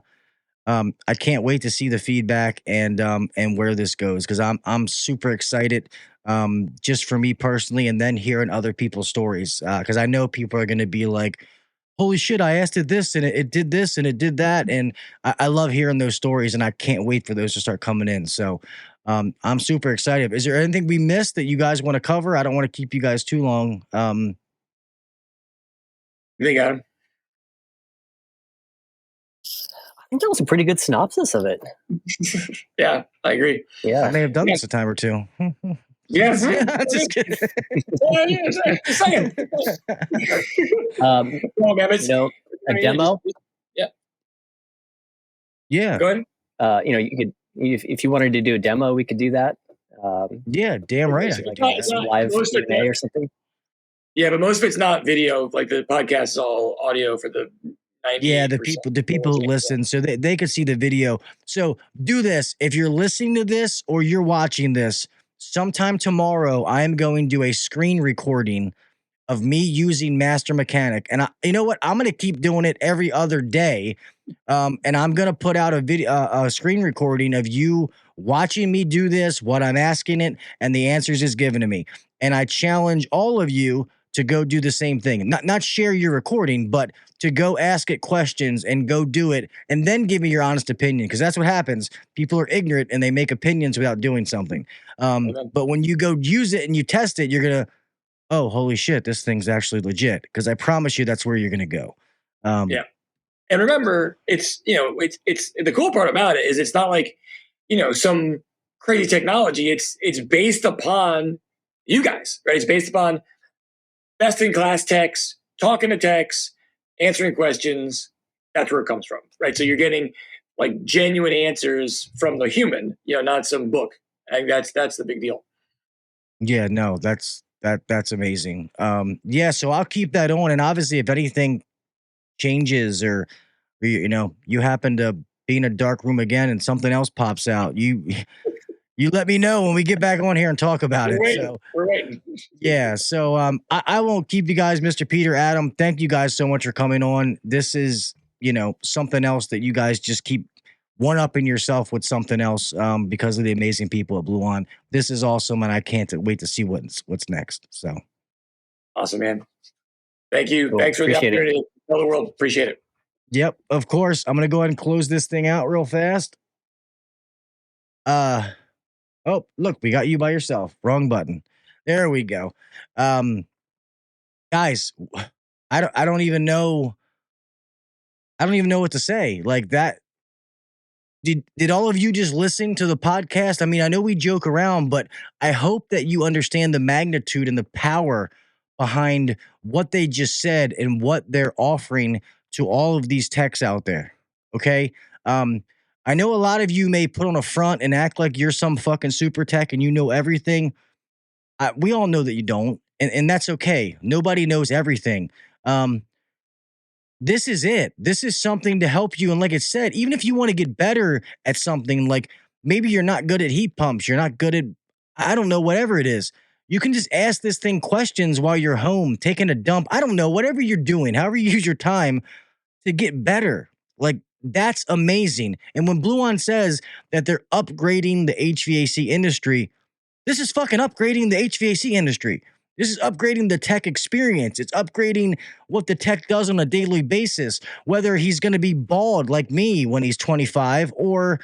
can't wait to see the feedback and where this goes, because I'm super excited, just for me personally, and then hearing other people's stories, because I know people are going to be like, holy shit, I asked it this and it did this and it did that, and I love hearing those stories, and I can't wait for those to start coming in. So I'm super excited. Is there anything we missed that you guys want to cover? I don't want to keep you guys too long.
You think, Adam?
I think that was a pretty good synopsis of it.
Yeah, I agree.
Yeah,
I may have done this a time or two.
Yes.
Just kidding.
Just saying.
A demo.
Yeah.
Yeah.
Go ahead.
You could, if you wanted to do a demo, we could do that.
Yeah, damn right.
Like a live Q&A or something.
Yeah, but most of it's not video. Like, the podcast is all audio for the 90%.
Yeah, the people who listen, so they could see the video. So do this. If you're listening to this or you're watching this, sometime tomorrow, I am going to do a screen recording of me using Master Mechanic. And you know what? I'm going to keep doing it every other day. And I'm going to put out a screen recording of you watching me do this, what I'm asking it, and the answers is given to me. And I challenge all of you to go do the same thing. Not share your recording, but to go ask it questions and go do it, and then give me your honest opinion, because that's what happens. People are ignorant and they make opinions without doing something. But when you go use it and you test it, you're going to, oh, holy shit, this thing's actually legit, because I promise you that's where you're going to go.
Yeah. And remember, it's the cool part about it is it's not like, some crazy technology. It's based upon you guys, right? It's based upon best in class techs, talking to techs, answering questions. That's where it comes from, right? So you're getting like genuine answers from the human, not some book. I think that's the big deal.
Yeah, no, that's amazing. Yeah, so I'll keep that on, and obviously, if anything changes or you happen to be in a dark room again and something else pops out, you let me know when we get back on here and talk about it. So
We're waiting.
yeah, so I won't keep you guys, Mr. Peter, Adam. Thank you guys so much for coming on. This is something else that you guys just keep one-upping yourself with something else because of the amazing people at Bluon. This is awesome, and I can't wait to see what's next. So
awesome, man. Thank you.
Cool.
Thanks for
Appreciate
the opportunity to tell the world. Appreciate it.
Yep, of course. I'm gonna go ahead and close this thing out real fast. Oh, look, we got you by yourself. Wrong button. There we go. Guys, I don't even know. I don't even know what to say. Like that. Did all of you just listen to the podcast? I mean, I know we joke around, but I hope that you understand the magnitude and the power behind what they just said and what they're offering to all of these techs out there. Okay. I know a lot of you may put on a front and act like you're some fucking super tech and you know everything. We all know that you don't, and that's okay. Nobody knows everything. This is it. This is something to help you. And like it said, even if you want to get better at something, like maybe you're not good at heat pumps, you're not good at, I don't know, whatever it is, you can just ask this thing questions while you're home, taking a dump. I don't know, whatever you're doing, however you use your time to get better. Like, that's amazing. And when Bluon says that they're upgrading the HVAC industry, this is fucking upgrading the HVAC industry. This is upgrading the tech experience. It's upgrading what the tech does on a daily basis, whether he's going to be bald like me when he's 25 or,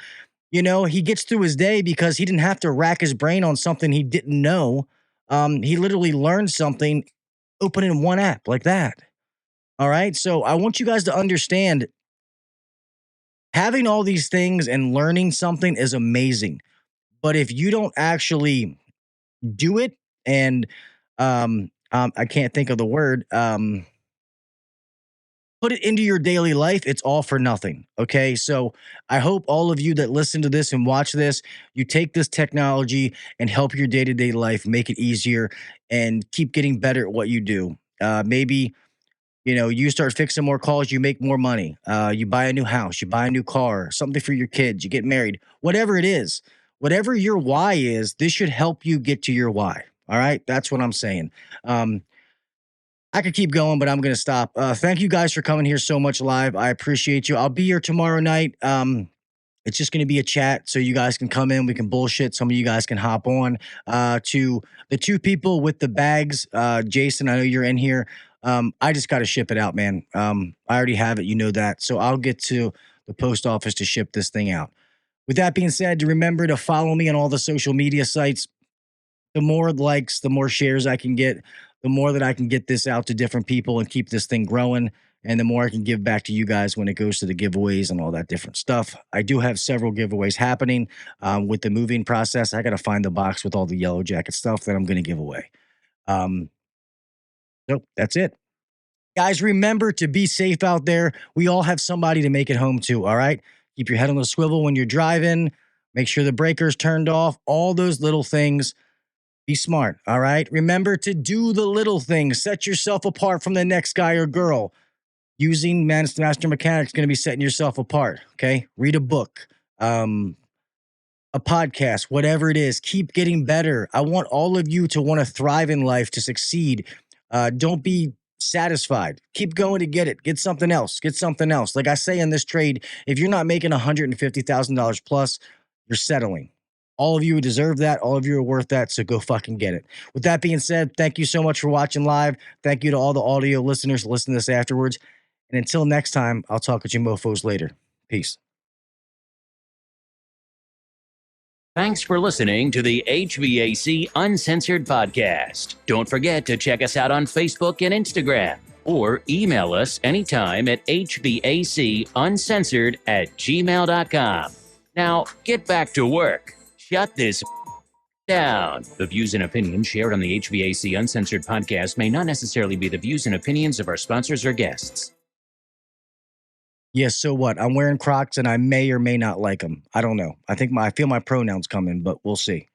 he gets through his day because he didn't have to rack his brain on something he didn't know. He literally learned something opening one app like that. All right. So I want you guys to understand having all these things and learning something is amazing. But if you don't actually do it and I can't think of the word, put it into your daily life, it's all for nothing. Okay. So I hope all of you that listen to this and watch this, you take this technology and help your day-to-day life, make it easier and keep getting better at what you do. Maybe, you start fixing more calls, you make more money. You buy a new house, you buy a new car, something for your kids, you get married, whatever it is, whatever your why is, this should help you get to your why. All right. That's what I'm saying. I could keep going, but I'm going to stop. Thank you guys for coming here so much live. I appreciate you. I'll be here tomorrow night. It's just going to be a chat so you guys can come in. We can bullshit. Some of you guys can hop on to the two people with the bags. Jason, I know you're in here. I just got to ship it out, man. I already have it. You know that. So I'll get to the post office to ship this thing out. With that being said, remember to follow me on all the social media sites. The more likes, the more shares I can get, the more that I can get this out to different people and keep this thing growing. And the more I can give back to you guys when it goes to the giveaways and all that different stuff. I do have several giveaways happening with the moving process. I got to find the box with all the yellow jacket stuff that I'm going to give away. So that's it. Guys, remember to be safe out there. We all have somebody to make it home to, all right? Keep your head on the swivel when you're driving. Make sure the breaker's turned off. All those little things. Be smart, all right? Remember to do the little things. Set yourself apart from the next guy or girl. Using Master Mechanic is going to be setting yourself apart, okay? Read a book, a podcast, whatever it is. Keep getting better. I want all of you to want to thrive in life, to succeed. Don't be satisfied. Keep going to get it. Get something else. Get something else. Like I say in this trade, if you're not making $150,000 plus, you're settling. All of you deserve that. All of you are worth that. So go fucking get it. With that being said, thank you so much for watching live. Thank you to all the audio listeners who listen to this afterwards. And until next time, I'll talk with you mofos later. Peace.
Thanks for listening to the HVAC Uncensored podcast. Don't forget to check us out on Facebook and Instagram. or email us anytime at hvacuncensored@gmail.com. Now, get back to work. Shut this down. The views and opinions shared on the HVAC Uncensored podcast may not necessarily be the views and opinions of our sponsors or guests.
Yes, so what? I'm wearing Crocs and I may or may not like them. I don't know. I feel my pronouns coming, but we'll see.